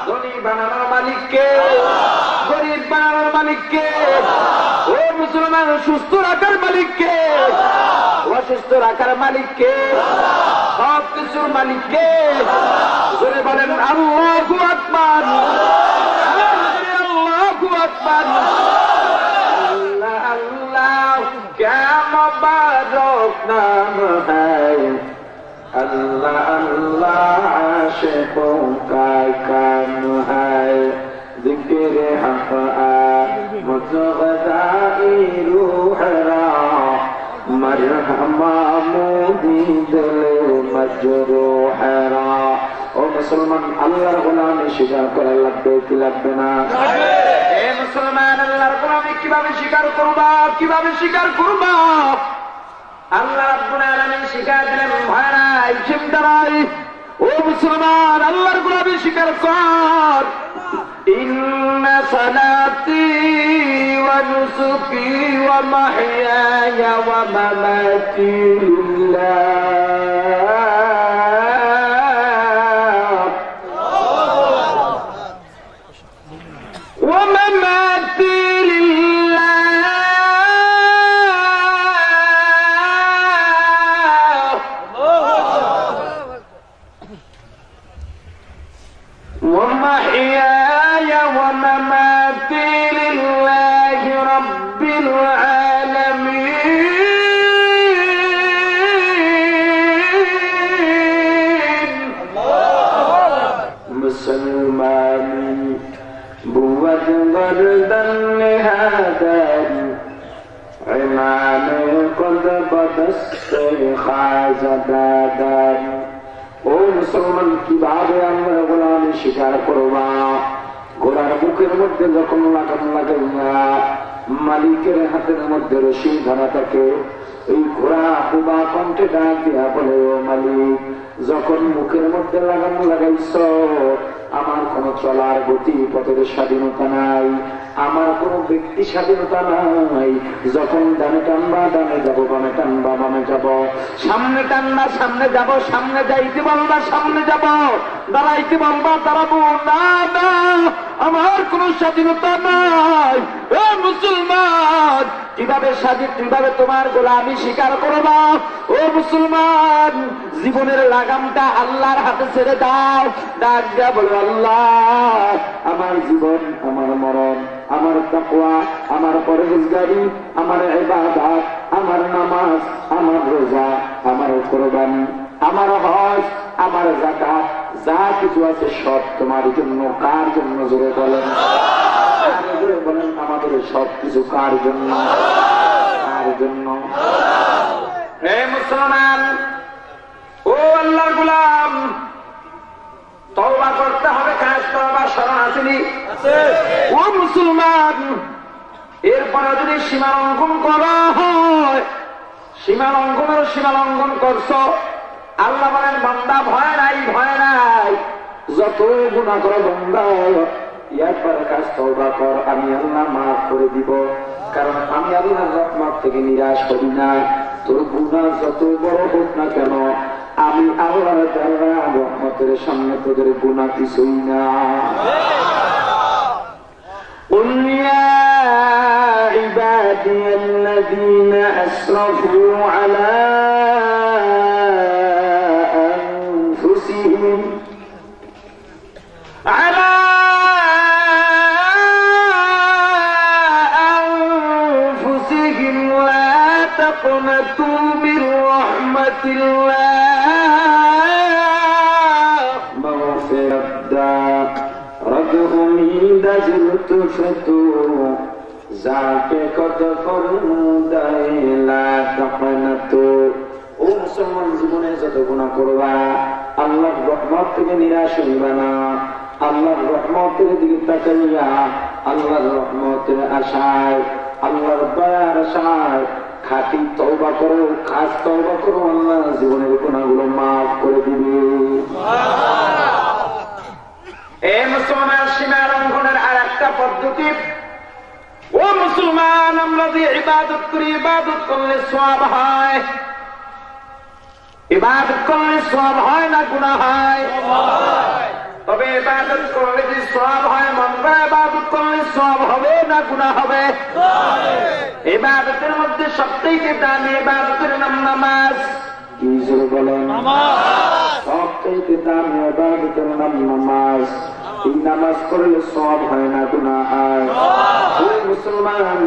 ধনী বানানোর মালিককে, গরিব বানানোর মালিককে, ও মুসলমান সুস্থ রাখার মালিককে, অসুস্থ রাখার মালিককে, সব কিছুর মালিককে। জোরে বলেন আল্লাহু আকবার, আল্লাহু আকবার। আল্লাহ আল্লাহ ক্যা মুবারক নাম হ্যায়, अल्लाह अल्लाह आशिकों का काम है, जिक्र हक़ मुज़ग़दाई रूह रा, मरहमा मोदी दिल मजरूह रा। ओ मुसलमान अल्लाहर गुलामी स्वीकार करा লাগবে কি লাগবে না? এ মুসলমান আল্লাহর গুলামি কিভাবে স্বীকার করবা, কিভাবে স্বীকার করবা? আল্লাহ রাব্বুল আলামিন শিখায় দিলেন, ভয় নাই, চিন্তা নাই। ও মুসলমান আল্লাহর গুলামি স্বীকার কর। ইন্না সালাতি ওয়া নুসুকি ওয়া মাহইয়ায়া ওয়া মামাতি লিল্লাহ ওয়া মামাতি ومحياي ومماتي لله رب العالمين مسلماني بود گردن هذا عمام قد بدست خازدادا। ও মুসলমান কিভাবে আমরা গোলামি স্বীকার করবা? গোলার বুকের মধ্যে যখন লাগাম লাগাইয়া মালিকের হাতের মধ্যে রশি ধরা থাকে, এই ঘোড়া কুবা কণ্ঠে ডাক দিয়া বলে, ও মালিক, যখন মুখের মধ্যে লাগাম লাগাইছ, আমার কোন চলার গতি পথের স্বাধীনতা নাই, আমার কোন ব্যক্তি স্বাধীনতা নাই। যখন ডানে টানবা ডানে যাবো, বামে টানবা বামে যাব, সামনে টানবা সামনে যাব, সামনে যাইতে বলবা সামনে যাব, দাঁড়াইতে বলবা দাঁড়াবো না, না আমার কোন স্বাধীনতা নাই। ও মুসলমান কিভাবে স্বাধীন, কিভাবে তোমার গোলামি স্বীকার করবা? ও মুসলমান জীবনের লাগামটা আল্লাহর হাতে ছেড়ে দাও। ডাক দিয়া বলো, আল্লাহ আমার জীবন, আমার মরণ, আমার তাকওয়া, আমার পরহেজগারি, আমার ইবাদত, আমার নামাজ, আমার রোজা, আমার কুরবানি, আমার হজ, আমার যাকাত, যা কিছু আছে সব তোমার জন্য। কার জন্য? জোরে বলেন, জোরে বলেন, আমাদের সব কিছু কার জন্য? কার জন্য? হে মুসলমান, ও আল্লাহর গোলাম, তওবা করতে হবে। কাজ তওবা শরণ আসেনি? ও মুসলমান, এরপরে যদি সীমা লঙ্ঘন করা হয়, সীমা লঙ্ঘনের সীমা লঙ্ঘন করছো, আল্লাহ বলেন বান্দা ভয় নাই, ভয় নাই, যত গুনাহ করো বান্দা একবার কাজ তওবা কর, আমি আল্লাহ মাফ করে দিব। কারণ আমি আল্লাহর রহমত থেকে নিরাশ করি না। তোর গুনাহ যত বড় হোক না কেন, আমি আল্লাহর রহমতের সামনে তোদের গুনাহ কিছুই না। قل يا عبادي الذين أسرفوا على أنفسهم لا تقنطوا من رحمة الله مغفرة رجعوا دزلتفتوا যাকে কত ফরুদাই লা তাকনাতু। ও মুসলমান জীবনে যত গুনাহ করবা, আল্লাহর রহমত থেকে নিরাশ হইবা না। আল্লাহর রহমতের দিকে তাকাইয়া আল্লাহর রহমতের আশায়, আল্লাহর দয়ার আশায় খাঁটি তওবা করো, খাস তওবা করো, আল্লাহ জীবনের গুনাহগুলো মাফ করে দিবে। এই মুসলমান সীমা লঙ্ঘনের আর একটা পদ্ধতি। ও মুসলমান, আমরা যে ইবাদত করি, ইবাদত করলে সওয়াব হয়। ইবাদত করলে সওয়াব হয় না গুনাহ হয়? তবে ইবাদত করলে যে সওয়াব হয়, মনটা ইবাদত করলে সওয়াব হবে না গুনাহ হবে? ইবাদতের মধ্যে সবথেকে দামি ইবাদতের নাম নামাজ। কি জোরে বলেন? সবথেকে দামি ইবাদতের নাম নামাজ। এই নামাজ করলে সওয়াব হয় না গুনাহ হয়? ওই মুসলমান,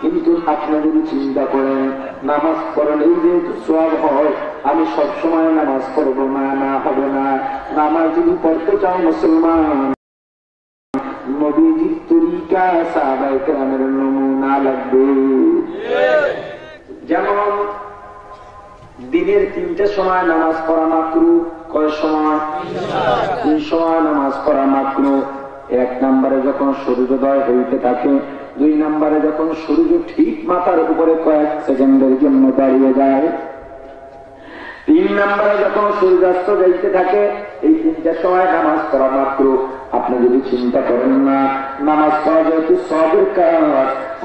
কিন্তু আপনি যদি চিন্তা করেন নামাজ পড়লেই যেহেতু সওয়াব হয়, আমি সবসময় নামাজ পড়বো না, না হবে না। নামাজ যদি পড়তে চাও মুসলমান, নবীজির তরিকা, সাহাবায়ে কেরামের নমুনা লাগবে। যেমন দিনের 3টে সময় নামাজ পড়া মাকরুহ। কয় সময়? 3 সময় নামাজ পড়া মাকরুহ। 1 নম্বরে যখন সূর্যোদয় হইতে থাকে, 2 নম্বরে যখন সূর্য ঠিক মাথার উপরে কয়েক সেকেন্ডের জন্য দাঁড়িয়ে যায়, 3 নম্বরে যখন সূর্যাস্ত যাইতে থাকে, এই 3টে সময় নামাজ পড়া মাকরুহ। আপনি যদি চিন্তা করেন না নামাজ পড়া যেহেতু সওয়াবের কাজ,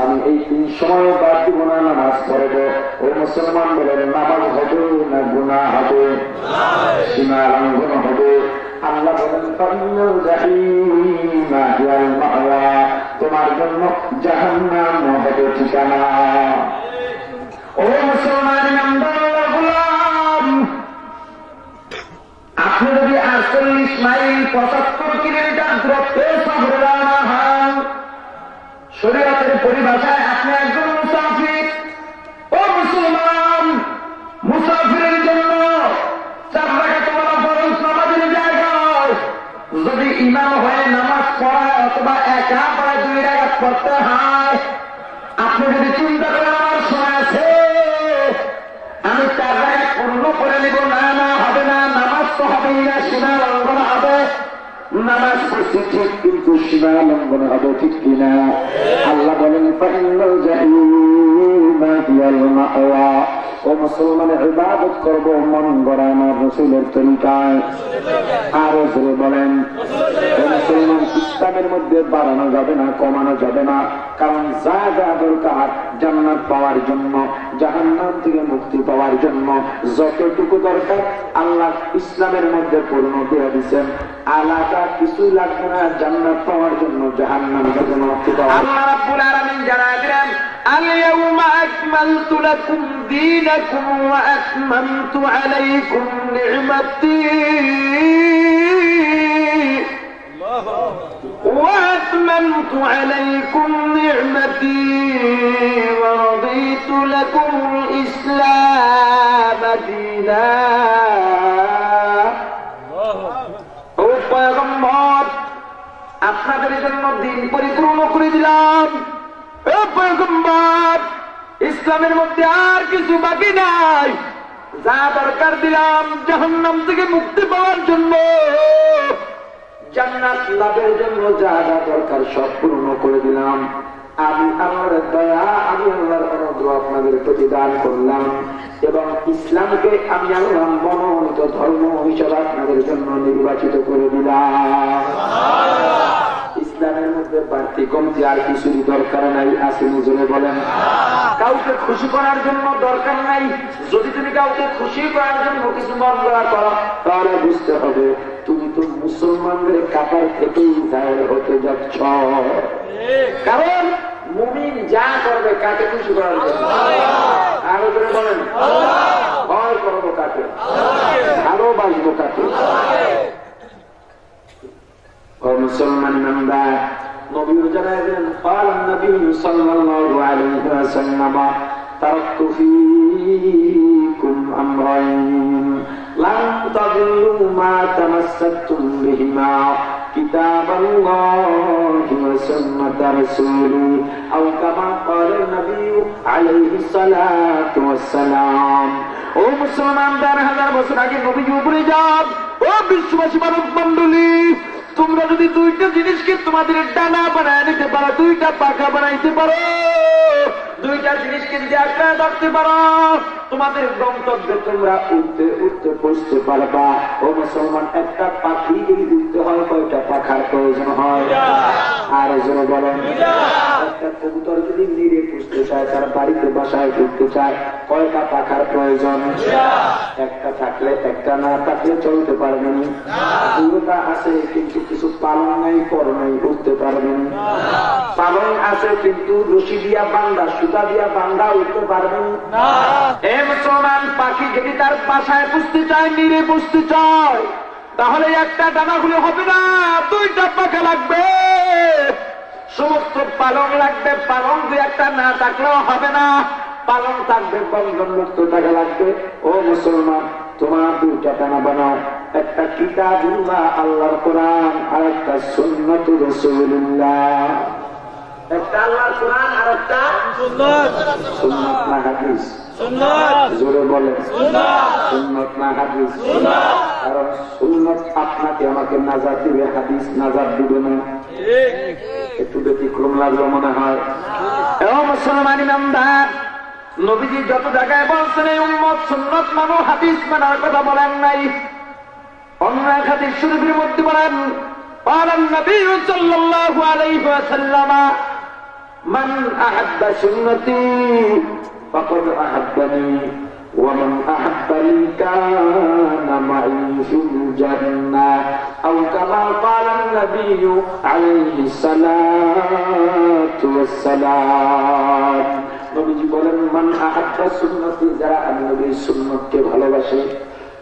আমি এই 3 সময় বাদ দিব না, নামাজ পড়ব, ও মুসলমান বলেন নামাজ হবে না গুনাহ হবে? সীমা লঙ্ঘন হবে। আল্লাহ বলেন ফাইনাল জাহিম হিয়াল মাওয়া, তোমার জন্য জাহান্নাম হবে ঠিকানা। ও মুসলমান ইমানদার গোলাম, আপনি যদি 48 মাইল 75 কিলোমিটার দূরত্বে শহরে রওনা হন, শরীয়তের পরিভাষায় আপনি একজন মুসাফির। ও মুসলমান, মুসাফিরের জন্য 4 রাকাত ওয়ালা ফরজ নামাজের জায়গায় যদি ইমাম হয়ে নামাজ পড়ায় অথবা একা পড়ে 2 রাকাত পড়তে হয়, আপনি যদি চিন্তা করেন আমার সময় আছে, আমি 4 রাকাত পূর্ণ করে নিব, না, না হবে না, নামাজ তো হবেই না, সীমা লঙ্ঘন হবে। নামাজ পড়ছি ঠিক, কিন্তু সীমা লঙ্ঘন হবে, ঠিক কিনা? আল্লাহ বলেন ফাইনাল জাহিম হিয়াল মাওয়া। ও মুসলমান, ইবাদত করব মন গড়া আমার রাসূলের তরিকায়। আরো জোরে বলেন। ও মুসলমান, ইসলামের মধ্যে বাড়ানো যাবে না, কমানো যাবে না। কারণ যা যা দরকার জান্নাত পাওয়ার জন্য, জাহান্নাম থেকে মুক্তি পাওয়ার জন্য যতটুকু দরকার আল্লাহ ইসলামের মধ্যে পূর্ণ দিয়ে দিচ্ছেন। আলাদা কিছুই লাগবে না জান্নাত পাওয়ার জন্য, জাহান্নাম থেকে মুক্তি পাওয়ার। আল্লাহ রাব্বুল আলামিন জানায় দিলেন, আল-ইয়াওমা আকমালতু লাকুম দীনাকুম ওয়া আতমামতু আলাইকুম নি'মাতি وأتممت عليكم نعمتي ورضيت لكم الإسلام دينا। ও পয়গম্বর, আপনাদের জন্য দিন পরিপূর্ণ করে দিলাম। ও পয়গম্বর, ইসলামের মধ্যে আর কিছু বাকি নাই, যা দরকার দিলাম জাহান্নাম থেকে মুক্তি পাওয়ার জন্য, জান্নাত লাভের জন্য যা যা দরকার সব পূর্ণ করে দিলাম। আমি আল্লাহর দয়া, আমি আল্লাহর অনুগ্রহ আপনাদের প্রতি দান করলাম, এবং ইসলামকে আমি আল্লাহ মনোনীত ধর্ম হিসেবে আপনাদের জন্য নির্বাচিত করে দিলাম। ইসলামের মধ্যে বাড়তি কমতি আর কিছুরই দরকার নাই। আসেনি জোরে বলেন? কাউকে খুশি করার জন্য দরকার নাই। যদি তুমি কাউকে খুশি করার জন্য কিছু মন গড়া করো, তাহলে বুঝতে হবে তুমি তো মুসলমানদের কাতার থেকেই জাহের হতে যাচ্ছ। কারণ মুমিন যা করবে কাকে খুশি করার জন্য? আরো জোরে বলেন, ভয় করবো কাকে? ভালোবাসবো কাকে? মুসলমান নামদা নবীর জানায় দেন, قال النبي صلى الله عليه وسلم تركت فيكم أمرين لن تضلوا ما تمسكتم بهما كتاب الله وسنة رسوله أو كما قال النبي عليه الصلاة والسلام। ও মুসলমান, 1000 বছর আগে নবীজি উপরে যান। ও বিশ্ববাসী মানব মণ্ডলী, তোমরা যদি 2টা জিনিসকে তোমাদের ডানা বানায় নিতে পারো, 2টা পাখা বানাইতে পারো, দুইটা জিনিসকে যদি একটা ধরতে পারো তোমাদের গন্তব্যে তোমরা উঠতে উঠতে পৌঁছতে পারবা। ও মুসলমান, একটা পাখি যদি উঠতে হয় কয়টা পাখার প্রয়োজন হয়? আর জন্য বলেন, একটা কবুতর যদি নিরে পুষতে চায়, তার বাড়িতে বাসায় ঢুকতে চায়, কয়টা পাখার প্রয়োজন? একটা থাকলে, একটা না থাকলে চলতে পারবেন। পুরোটা আছে কিন্তু কিছু পালন নাই, পর নাই, উঠতে পারবেন। পালন আছে কিন্তু রশি দিয়া বান্ধা, সুতা দিয়া বান্ধা উঠতে পারবেন না। এ মুসলমান, পাখি যদি তার বাসায় পুষতে চায়, নিরে পুষতে চায়, তাহলে একটা ডানাগুলো হবে না, দুইটা পাখা লাগবে, সমস্ত পালং লাগবে। পালং দুই একটা না থাকলেও হবে না, পালং থাকবে, বন্ধন মুক্ত থাকা লাগবে। ও মুসলমান, তোমার দুইটা ডানা বানাও, একটা কিতাবুল্লাহ আল্লাহর কোরআন, আর একটা সুন্নাতুর রাসূলুল্লাহ। একটা আল্লাহর কোরআন আর একটা সুন্নাত। সুন্নাত না হাদিস? সুন্নাত। জোরে বলেন, সুন্নাত। সুন্নাত না হাদিস? সুন্নাত। কারণ সুন্নাত আপনাকে আমাকে নাজাত দিবে, হাদিস নাজাত দিবে না। একটু ব্যতিক্রম লাগলো মনে হয়। ও মুসলমান ইমানদার, নবীজি যত জায়গায় বলছেন এই উম্মত সুন্নাত মানো, হাদিস মানার কথা বলেন নাই। অন্য এক হাদিস শরীফের মধ্যে বলেন, قال النبي صلى الله عليه وسلم من أحب سنتي فقد أحبني ومن أحبني كان معي في الجنة أو كما قال النبي عليه الصلاة والسلام। নবীজি বলেন, মান আহাব্বা সুন্নতি, যারা আমি নবীর সুন্নতকে ভালোবাসে,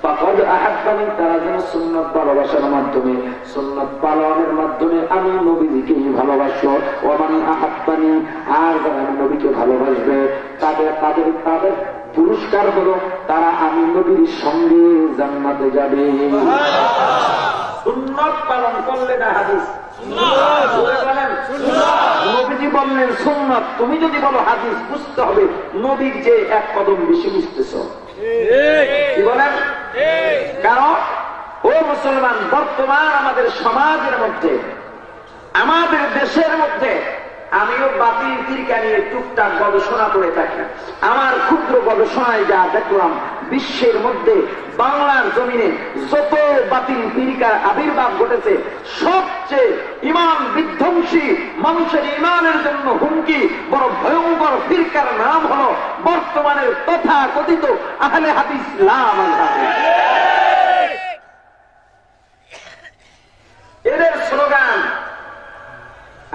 ফাকাদ আহাব্বানি, তারা যেন সুন্নত ভালোবাসার মাধ্যমে, সুন্নত পালনের মাধ্যমে আমি নবীকে ভালোবাসবো। ওয়া মান আহাব্বানি, আর যারা আমি নবীকে ভালোবাসবে, তাদের তাদের তাদের পুরস্কার হলো তারা আমি নবীর সঙ্গে জান্নাতে যাবে। সুন্নত পালন করলে না হাদিস? নবীজি বললেন সুন্নত, তুমি যদি বলো হাদিস, বুঝতে হবে নবীর যে এক কদম বেশি বুঝতেছ। কি বলেন? কারণ ও মুসলমান, বর্তমান আমাদের সমাজের মধ্যে, আমাদের দেশের মধ্যে, আমিও বাতিল ফিরকা নিয়ে টুকটাক গবেষণা করে থাকি। আমার ক্ষুদ্র গবেষণায় যা দেখলাম, বিশ্বের মধ্যে বাংলার জমিনে যত বাতিল ফিরকার আবির্ভাব ঘটেছে, সবচেয়ে ইমান বিধ্বংসী, মানুষের ইমানের জন্য হুমকি, বড় ভয়ঙ্কর ফিরকার নাম হলো বর্তমানের তথা কথিত আহলে হাদিস ইসলাম। এদের স্লোগান,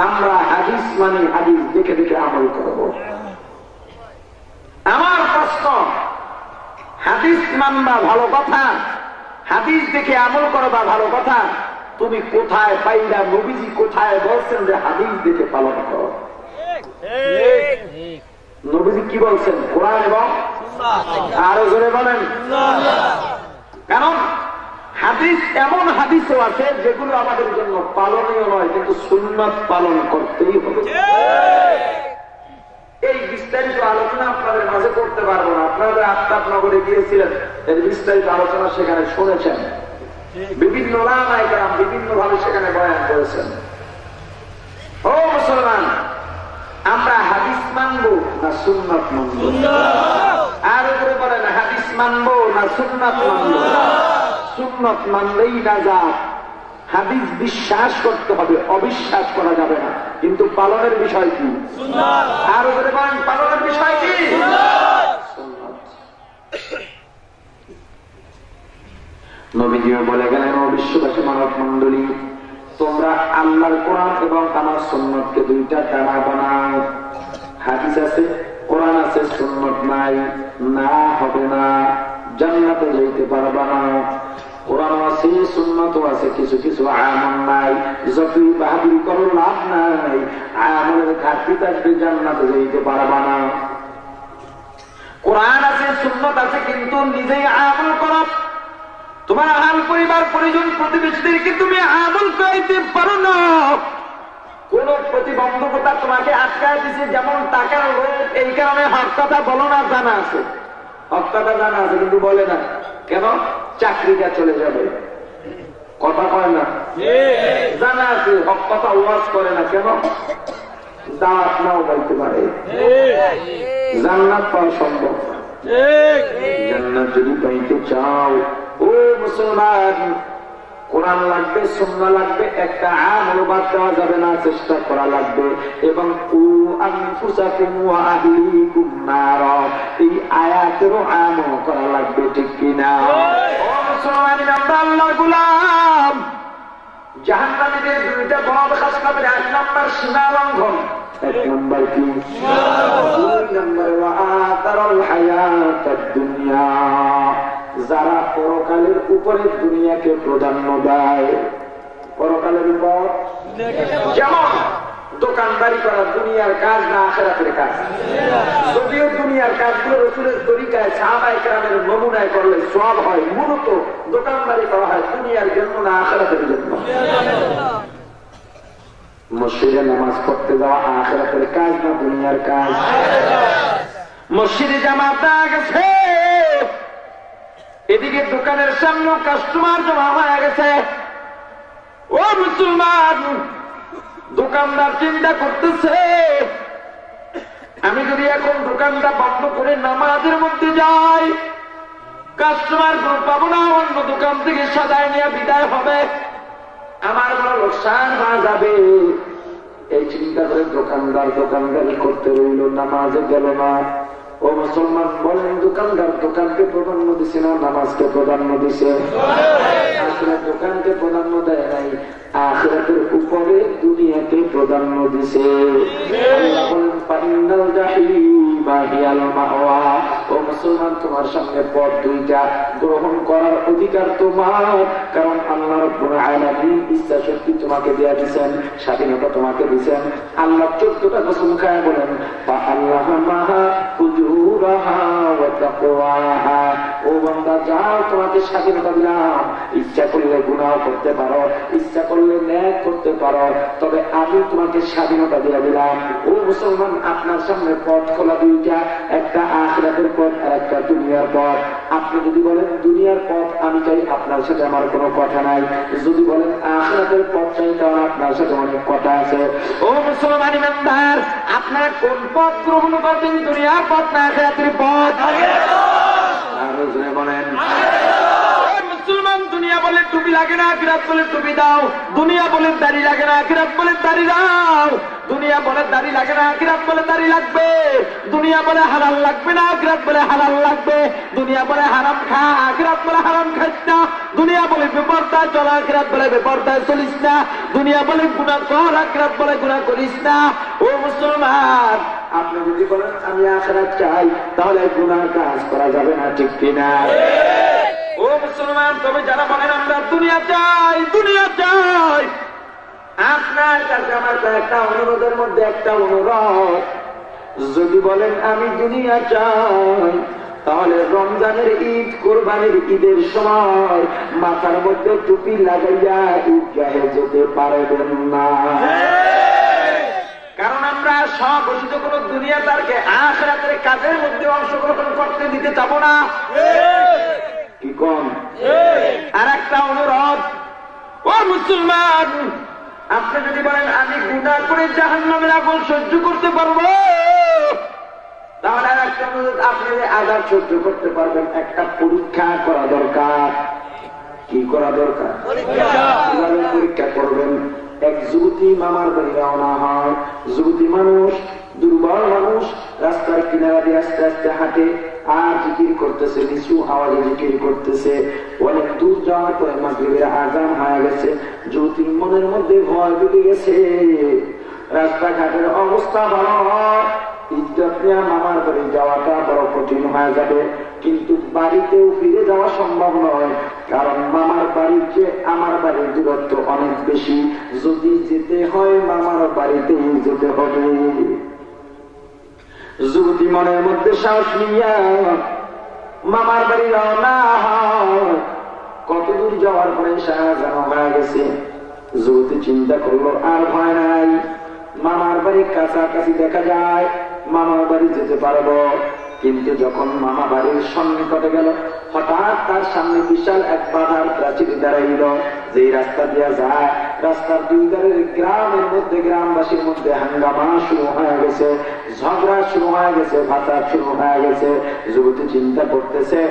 আমরা হাদিস মানে হাদিস দেখে দেখে আমল করব। আমার প্রশ্ন, হাদিস মানবা ভালো কথা, হাদিস দেখে আমল করবা ভালো কথা, তুমি কোথায় পাইলা? নবীজি কোথায় বলছেন যে হাদিস দেখে পালন করো? নবীজি কি বলছেন? কোরআন এবং আরো জোরে বলেন। কারণ হাদিস এমন হাদিসও আছে যেগুলো আমাদের জন্য পালনীয় নয়, কিন্তু সুন্নাত পালন করতেই হবে। এই বিস্তারিত আলোচনা আপনাদের মাঝে করতে পারবো না। আপনারা আফতাবনগরে গিয়েছিলেন, এর বিস্তারিত আলোচনা সেখানে শুনেছেন। বিভিন্ন ওলামায়ে কেরাম বিভিন্ন ভাবে সেখানে বয়ান করেছেন। ও মুসলমান, আমরা হাদিস মানবো না সুন্নাত মানবো? আর উপরে বলেন, হাদিস মানবো না সুন্নাত মানবো? সুন্নাত মানলেই নাজাত। হাদিস বিশ্বাস করতে হবে, অবিশ্বাস করা যাবে না। কিন্তু পালনের বিষয় কি? আর উপরে বলেন, পালনের বিষয় কি? নবীজিও বলে গেলেন, ও বিশ্ববাসী মানব মন্ডলী, তোমরা আল্লাহর কোরআন এবং আমার সুন্নতকে দুইটা ডানা বানাও। হাদিস আছে, কোরআন আছে, সুন্নত নাই, না হবে না, জান্নাতে যাইতে পারবা না। কোরআন আছে, সুন্নত আছে, কিছু কিছু আমল নাই, যতই বাহাদুরি করো লাভ নাই, আমলের ঘাটতি থাকবে, জান্নাতে যাইতে পারবা না। কোরআন আছে, সুন্নত আছে, কিন্তু নিজেই আমল করো, তোমার আহাল পরিবার পরিজন প্রতিবেশীদেরকে তুমি আমল করাইতে পারো না। কোন প্রতিবন্ধকতা তোমাকে আটকায় দিছে, যেমন টাকার লোভ, এই কারণে হক কথা বলো না, জানা আছে, হক কথা জানা আছে কিন্তু বলে না। কেন? চাকরিটা চলে যাবে, কথা কয় না, জানা আছে, হক কথা ওয়াজ করে না। কেন? দাওয়াত নাও বলতে পারে, জান্নাত পাওয়া সম্ভব না। জান্নাত যদি পাইতে চাও ও মুসলমান, কোরআন লাগবে, সুন্নাহ লাগবে, একটা আমল বাদ দেওয়া যাবে না, চেষ্টা করা লাগবে। এবং আনফুসাকুম ওয়া আহলিকুম নারা, এই আয়াতেরও আমল করা লাগবে, ঠিক কিনা? ও মুসলমান, আমরা আল্লাহর গোলাম। জাহান্নামীদের দুইটা বড় খাসলাতের এক নম্বর সীমা লঙ্ঘন, এক নম্বর কি? দুই নম্বর ওয়া আতারাল হায়াতাদ দুনিয়া, যারা পরকালের উপরে দুনিয়াকে প্রাধান্য দেয়। পরকালের উপর যেমন দোকানদারি করা দুনিয়ার কাজ না আখিরাতের কাজ? যদিও দুনিয়ার কাজগুলো রাসূলের তরিকায় সাহাবায়ে কেরামের নমুনায় করলে সওয়াব হয়, মূলত দোকানদারি করা হয় দুনিয়ার জন্য না আখিরাতের জন্য? মসজিদে নামাজ পড়তে যাওয়া আখিরাতের কাজ না দুনিয়ার কাজ? মসজিদে জামাত দেওয়া গেছে, এদিকে দোকানের সামনে কাস্টমার জমা হয়ে গেছে। ও মুসলমান, দোকানদার চিন্তা করতেছে, আমি যদি এখন দোকানটা বন্ধ করে নামাজের মধ্যে যাই, কাস্টমার গ্রুপ পাবো না, অন্য দোকান থেকে সাজায় নিয়ে বিদায় হবে, আমার বড় লোকসান হয়ে যাবে। এই চিন্তা করে দোকানদার দোকানদারি করতে রইল, নামাজে গেল না। ও মুসলমান বলেন, দোকানদার দোকানকে প্রাধান্য দিছে না নামাজকে প্রাধান্য দিছে? আসলে দোকানকে প্রাধান্য দেয় নাই, আখিরাতের উপরে দুনিয়াকে প্রাধান্য দিছে। আল্লাহ বলেন ফাইনাল জাহিমা হিয়াল মাওয়া। ও মুসলমান, তোমার সামনে পথ দুইটা, গ্রহণ করার অধিকার তোমার, কারণ আল্লাহ রাব্বুল আলামিন ইচ্ছা শক্তি তোমাকে দেয়া দিয়েছেন, স্বাধীনতা তোমাকে দিয়েছেন। আল্লাহ 14টা কসম খায় বলেন আল্লাহ মাহা ফুজুরাহা ওয়া তাকওয়াহা। ও বান্দা, যাও, তোমাকে স্বাধীনতা দিলাম, ইচ্ছা করলে গুনাহ করতে পারো, ইচ্ছা করলে ন্যায় করতে পারো, তবে আমি তোমাকে স্বাধীনতা দিয়ে দিলাম। ও মুসলমান, আপনার সামনে পথ খোলা দুইটা, একটা আখিরাতের পথ আর একটা দুনিয়ার পথ। আপনি যদি বলেন দুনিয়ার পথ আমি চাই, আপনার সাথে আমার কোনো কথা নাই। যদি বলেন আখিরাতের পথ চাই, তাহলে আপনার সাথে অনেক কথা আছে। ও মুসলমান ইমানদার, আপনারা কোন পথ গ্রহণ করবেন, দুনিয়ার পথ না আখিরাতের পথ? আরো জোরে বলেন। মুসলমান, দুনিয়া বলে টুপি লাগে না, আখিরাত বলে টুপি দাও। দুনিয়া বলে দাড়ি লাগে না, আখিরাত বলে দাড়ি দাও। দুনিয়া বলে দাড়ি লাগে না, আখিরাত বলে দাড়ি লাগবে। দুনিয়া বলে হালাল লাগবে না, আখিরাত বলে হালাল লাগবে। দুনিয়া বলে হারাম খা, আখিরাত বলে হারাম খাইস না। দুনিয়া বলে বেপরদায় চল, আখিরাত বলে বেপরদায় চলিস না। দুনিয়া বলে গুনাহ কর, আখিরাত বলে গুনাহ করিস না। ও মুসলমান, আপনি যদি বলেন আমি আখিরাত চাই, তাহলে গুনাহ কাজ করা যাবে না, ঠিক কিনা? ও মুসলমান, তবে যারা বলেন আমরা দুনিয়া চাই, দুনিয়া চাই, আপনার কাছে আমার একটা অনুরোধের মধ্যে একটা অনুরোধ, যদি বলেন আমি দুনিয়া চাই, তাহলে রমজানের ঈদ, কোরবানির ঈদের সময় মাথার মধ্যে টুপি লাগাইয়া ঈদগাহে যেতে পারবেন না। কারণ আমরা স্বঘোষিত কোন দুনিয়াদারকে আখিরাতের কাজের মধ্যে অংশগ্রহণ করতে দিতে চাবো না। কি কোন? আর একটা অনুরোধ, ও মুসলমান, আপনি যদি বলেন আমি গুনাহ করে জাহান্নামের আগুন সহ্য করতে পারবো, তাহলে আর একটা অনুরোধ, আপনি আযাব সহ্য করতে পারবেন, একটা পরীক্ষা করা দরকার। কি করা দরকার? কিভাবে পরীক্ষা করবেন? এক যুবতী মামার বাড়ি রওনা হয়। যুবতী মানুষ, দুর্বল মানুষ, রাস্তার কিনারা দিয়ে আস্তে আস্তে হাঁটে আর জিকির করতেছে, নিচু আওয়াজে জিকির করতেছে। অনেক দূর যাওয়ার পরে মাগরিবের আযান হয়ে গেছে। যুবতীর মনের মধ্যে ভয় ঢুকে গেছে, রাস্তাঘাটের অবস্থা ভালো হয়, ইজ্জত নিয়ে মামার বাড়ি যাওয়াটা বড় কঠিন হয়ে যাবে। কিন্তু বাড়িতেও ফিরে যাওয়া সম্ভব নয়, কারণ মামার বাড়ির চেয়ে আমার বাড়ির দূরত্ব অনেক বেশি। যদি যেতে হয় মামার বাড়িতেই যেতে হবে। যুবতী মনের মধ্যে সাহস নিয়া মামার বাড়ি রওনা হয়। কত দূর যাওয়ার পরে শাহজাহান হয়ে গেছে। যুবতী চিন্তা করলো আর ভয় নাই, মামার বাড়ির কাছাকাছি দেখা যায়, মামার বাড়ি যেতে পারবো। কিন্তু যখন মামা বাড়ির সন্নিকটে গেল, হঠাৎ তার সামনে বিশাল এক বাধার প্রাচীর দাঁড়াইল। যে রাস্তা দিয়া যায়, রাস্তার দুই ধারের গ্রামের মধ্যে, গ্রামবাসীর মধ্যে হাঙ্গামা শুরু হয়ে গেছে, ঝগড়া শুরু হয়ে গেছে, ভাষা শুরু হয়ে গেছে। যুবতী চিন্তা করতেছে,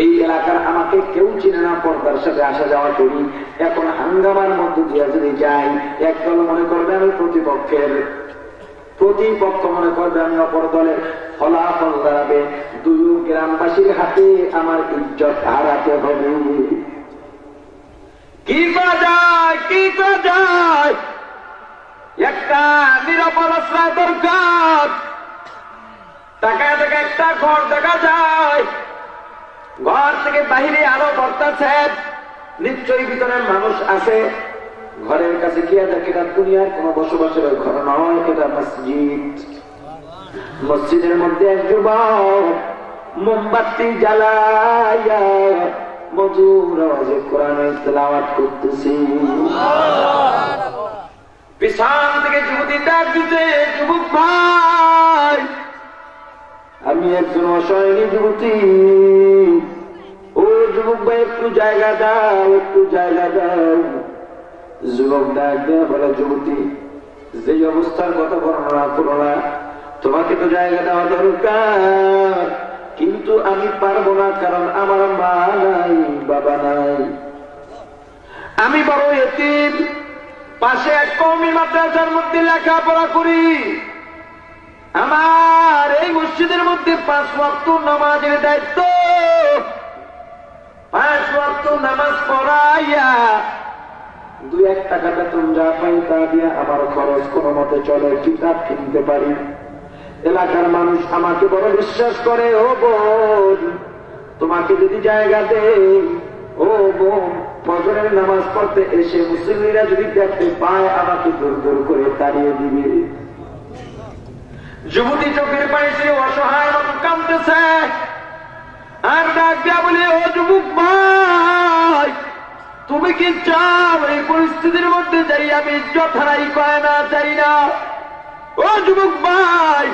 এই এলাকার আমাকে কেউ চিনে না, পর্দার সাথে আসা যাওয়া করি, এখন হাঙ্গামার মধ্যে দিয়ে যদি যাই, একদল মনে করবে আমি প্রতিপক্ষ মনে করবে আমি অপর দলের, ফলাফল দাঁড়াবে দুই গ্রামবাসীর হাতে, আমার ইজ্জত হারাতে হবে। কি করা যায়? একটা নিরাপদ আশ্রয় দরকার। টাকায় টাকা একটা ঘর দেখা যায়, ঘর থেকে বাহিরে আলো পড়তেছে, নিশ্চয়ই ভিতরে মানুষ আছে। ঘরের কাছে গিয়ে দেখে এটা দুনিয়ার কোন বসবাসের ঘর নয়, এটা মসজিদ। মসজিদের মধ্যে এক যুবক মোমবাতি জ্বালাইয়া মধুর আওয়াজে কোরআনের তেলাওয়াত করতেছে। পিছন থেকে যুবতী ডাক দিতে, যুবক ভাই, আমি একজন অসহায় যুবতী, ও যুবক ভাই একটু জায়গা দাও, একটু জায়গা দাও। যুবক ডাক দেয়া বলে, যুবতী, যে অবস্থার কথা বর্ণনা করো না, তোমাকে তো জায়গা দেওয়া দরকার, কিন্তু আমি পারবো না, কারণ আমার মা নাই, বাবা নাই, আমি বড় এতিম, পাশে এক কওমি মাদ্রাসার মধ্যে লেখাপড়া করি, আমার এই মসজিদের মধ্যে 5 ওয়াক্ত নামাজের দায়িত্ব, 5 ওয়াক্ত নামাজ পড়াইয়া 2-1 টাকা বেতন যা পাই তা দিয়ে আমার খরচ কোনো মতে চলে, কিতাব কিনতে পারি। এলাকার মানুষ আমাকে বড় বিশ্বাস করে। ও বোন, তোমাকে যদি জায়গা দেই, ও বোন, ফজরের নামাজ পড়তে এসে মুসলিমরা যদি দেখতে পায়, আমাকে দূর দূর করে তাড়িয়ে দিবে। যুবতী চোখের পানি ছেড়ে অসহায় মতো কাঁদতেছে, আর ডাক দিয়া বলে, ও যুবক ভাই, তুমি কি চাও এই পরিস্থিতির মধ্যে যাই আমি ইজ্জত হারাই পায় না, চাই না? ও যুবক ভাই,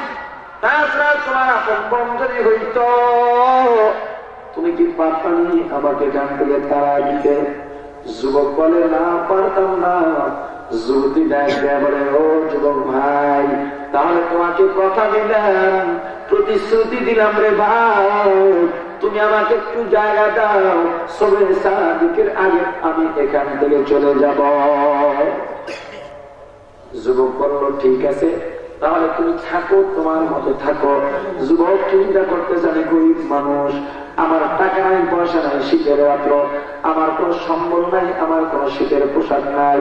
তাছাড়া তোমার আপন বন্ধনী হইত, তুমি কি পারতাম আমাকে গান থেকে তারা দিতে? যুবক বলে, না, পারতাম না। যুবতী ডাক দেয়া বলে, ও যুবক ভাই, তাহলে তোমাকে কথা দিলাম, প্রতিশ্রুতি দিলাম রে ভাই, তুমি আমাকে একটু জায়গা দাও, সবে সাদিকের আগে আমি এখান থেকে চলে যাব। যুবক বলল, ঠিক আছে, তাহলে তুমি থাকো, তোমার মতো থাকো। যুবক চিন্তা করতেছে, আমি গরিব মানুষ, আমার টাকা নাই, পয়সা নাই, শীতের রাত্র, আমার কোন সম্বল নাই, আমার কোন শীতের পোশাক নাই,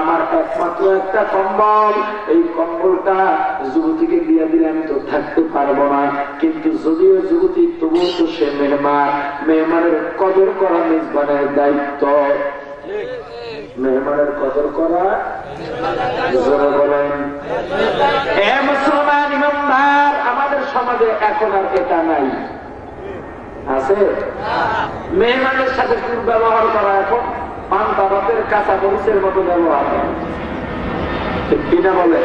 আমার একমাত্র একটা কম্বল, এই কম্বলটা যুবতীকে দিয়ে দিলে আমি তো থাকতে পারবো না। কিন্তু যদিও যুবতী, তবুও তো সে মেহমান, মেহমানের কদর করা মেজবানের দায়িত্ব। মেহমানের কদর করা, বলেন এ মুসলমান ইমানদার, আমাদের সমাজে এখন আর এটা নাই, আছে? মেহমানের সাথে ব্যবহার করা এখন পান্তা ভাতের কাঁচা মরিচের মতো ব্যবহার, কিনা বলে?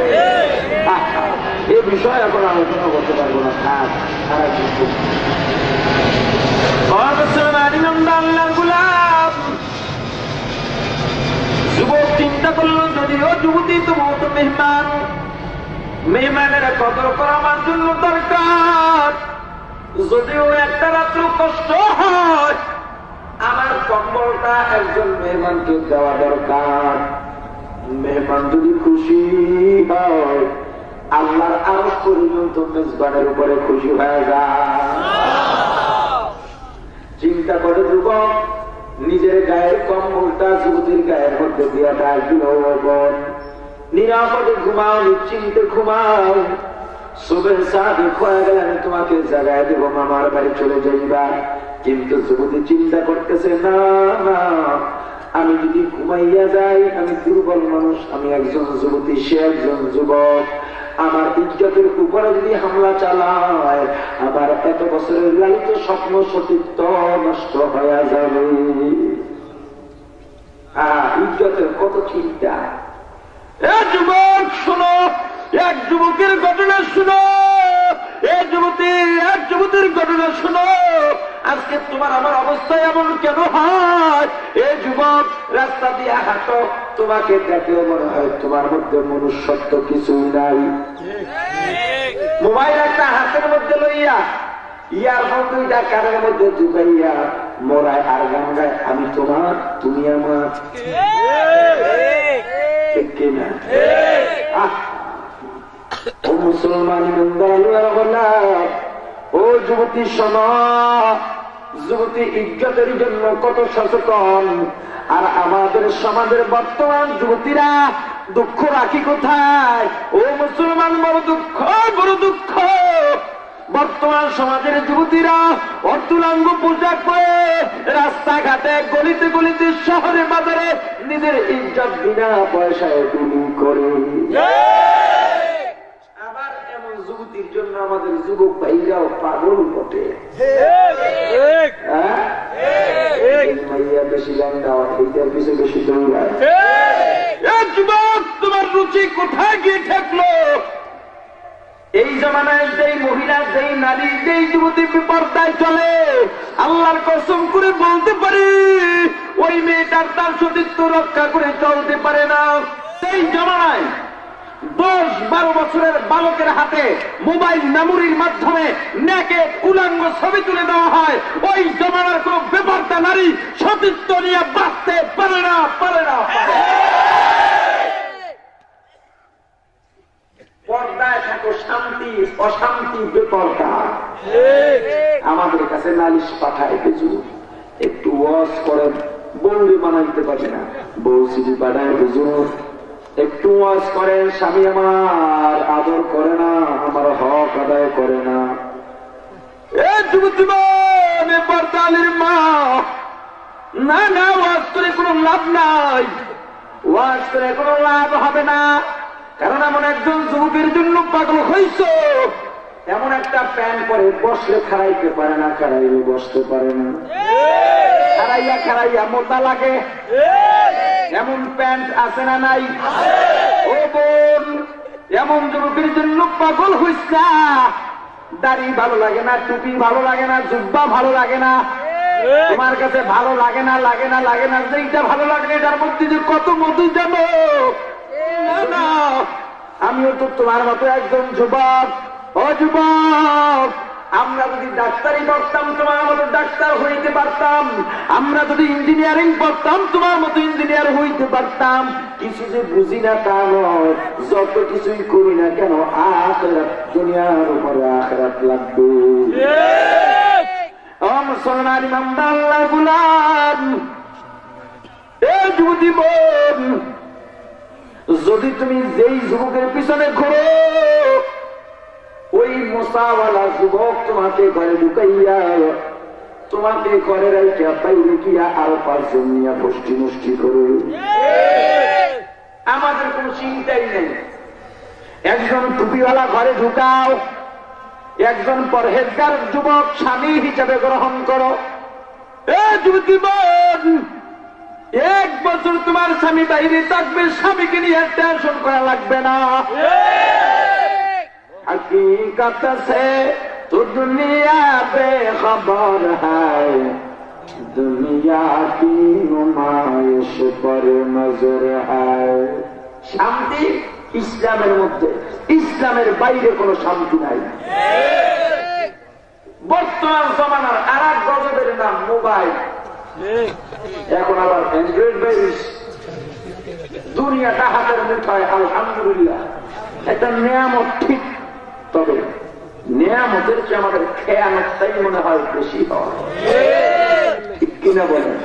এই বিষয়ে এখন আলোচনা করতে পারবো না, থাক। মুসলমান ইমানদার আল্লাহর গোলাম, যুবক চিন্তা করলো, যদিও যুবতী তবুও তো মেহমান, মেহমানের কদর করা আমার জন্য দরকার। যদিও একটা রাত্র কষ্ট হয়, আমার কম্বলটা একজন মেহমানকে দেওয়া দরকার। মেহমান যদি খুশি হয়, আল্লাহর আরশ পর্যন্ত মেজবানের উপরে খুশি হয়ে যায়। চিন্তা করে যুবক নিজের গায়ের কম্বলটা যুবতীর গায়ের মধ্যে দিয়ে ডাক দিল, নিরাপদে ঘুমাও, নিশ্চিন্তে ঘুমাও, সুবের সাদিক হয়ে গেলে আমি তোমাকে জাগায় দেবো, মামার বাড়ি চলে যাইবা। কিন্তু যুবতী চিন্তা করতেছে, না না, আমি যদি ঘুমাইয়া যাই, আমি দুর্বল মানুষ, আমি একজন যুবতী, সে একজন যুবক, আমার ইজ্জতের উপরে যদি হামলা চালায়, আমার এত বছরের লালিত স্বপ্ন সতীত্ব নষ্ট হয়ে যাবে। ইজ্জতের কত চিন্তা। যুবক শোনো, এক যুবকের ঘটনা শুনো। এই যুবতী, এক যুবতীর ঘটনা শোনো। আজকে তোমার আমার অবস্থা এমন কেন হয়? এই যুবক রাস্তা দিয়ে হাঁটো, তোমাকে দেখলেও মনে হয় তোমার মধ্যে মনুষ্যত্ব কিছুই নাই। মোবাইল একটা হাতের মধ্যে লইয়া, ইয়ারফোন দুইটা কানের মধ্যে ঢুকাইয়া মোরায় আর গান গায়, আমি তোমার তুমি আমার। ঠিক কিনা? ও মুসলমান ও যুবতী শোনো, যুবতী ইজ্জতের জন্য কত সচেতন। আর আমাদের সমাজের বর্তমান যুবতীরা দুঃখ রাখি কোথায়? ও মুসলমান, বড় দুঃখ, বড় দুঃখ। বর্তমান সমাজের যুবতীরা অর্থুলাঙ্গ পোশাক পরে রাস্তাঘাটে, গলিতে গলিতে, শহরে বাজারে নিজের ইজ্জত বিনা পয়সায় বিলি করে। আবার এমন যুবতীর জন্য আমাদের যুবক ভাইরাও পাগল বটে। মাইয়া বেশি ল্যাংটা, এইটার পিছনে বেশি দৌড়ায়। যুবক, তোমার রুচি কোথায় গিয়ে ঠেকলো? এই জমানায় যেই মহিলা, যেই নারী, যেই যুবতী বিপর্দায় চলে, আল্লাহর কসম করে বলতে পারি ওই মেয়েটার তার সতীত্ব রক্ষা করে চলতে পারে না। সেই জমানায় 10-12 বছরের বালকের হাতে মোবাইল মেমোরির মাধ্যমে নেকেড উলঙ্গ ছবি তুলে দেওয়া হয়। ওই জমানার কোন বেপরদা নারী সতীত্ব নিয়ে বাঁচতে পারে না, পারে না। পর্দায় থাকো শান্তি, অশান্তি বেপরদা। আমাদের কাছে নালিশ পাঠায় কিছু, একটু ওয়াজ করেন, বৌরি বানাইতে পারে না, বউ সিডি পাঠায় হুজুর একটু ওয়াজ করেন, স্বামী আমার আদর করে না, আমার হক আদায় করে না। এ যুবতী পর্দালের মা, না না, ওয়াজ করে কোনো লাভ নাই, ওয়াজ করে কোনো লাভ হবে না। কারণ এমন একজন যুবকের জন্য পাগল হইছ, এমন একটা প্যান্ট পরে বসলে খাড়াইতে পারে না, খাড়াইলে বসতে পারে না, খাড়াইয়া খাড়াইয়া মোটা লাগে। এমন প্যান্ট আছে না নাই? ও বোন, এমন যুবকের জন্য পাগল হইস না। দাড়ি ভালো লাগে না, টুপি ভালো লাগে না, জুব্বা ভালো লাগে না, তোমার কাছে ভালো লাগে না, লাগে না, লাগে না। যেটা ভালো লাগে এটার মধ্যে যে কত মধু জানো না। আমিও তো তোমার মতো একজন যুবক। ও যুবক, আমরা যদি ডাক্তারি পড়তাম তোমার মতো ডাক্তার হইতে পারতাম, আমরা যদি ইঞ্জিনিয়ারিং পড়তাম তোমার মতো ইঞ্জিনিয়ার হইতে পারতাম। কিছু যে বুঝি না তা নয়, যত কিছুই করি না কেন আখিরাত, দুনিয়ার উপরে আখিরাত লাগবে। ও মুসলমান ইমানদার আল্লাহর গোলাম, এ যুবতী বোন, যদি তুমি যেই যুবকের পিছনে ঘোরো, ওই মোসাওয়ালা যুবক তোমাকে ঘরে ঢুকাইয়া, তোমাকে ঘরে রাইখা বাইরে গিয়া আরো 5 জন নিয়ে গোষ্ঠী মুষ্টি করে। আমাদের কোন চিন্তাই নেই। একজন টুপিওয়ালা ঘরে ঢুকাও, একজন পরহেজগার যুবক স্বামী হিসাবে গ্রহণ করো। এ যুবতী বোন, 1 বছর তোমার স্বামী বাইরে থাকবে, স্বামীকে নিয়ে টেনশন করা লাগবে না। हकीकत से तो दुनिया बेखबर है, दुनिया की नुमाइश पर नजर है। শান্তি ইসলামের মধ্যে, ইসলামের বাইরে কোনো শান্তি নাই। বর্তমান জমানার আর এক গজবের নাম মোবাইল, এখন আবার অ্যান্ড্রয়েড বেস। দুনিয়াটা হাতের মুঠায়, আলহামদুলিল্লাহ একটা নিয়ামত ঠিক, তবে নিয়ামতের চেয়ে আমাদের খেয়ানতটাই মনে হয় বেশি হয়, ঠিক কিনা বলেন?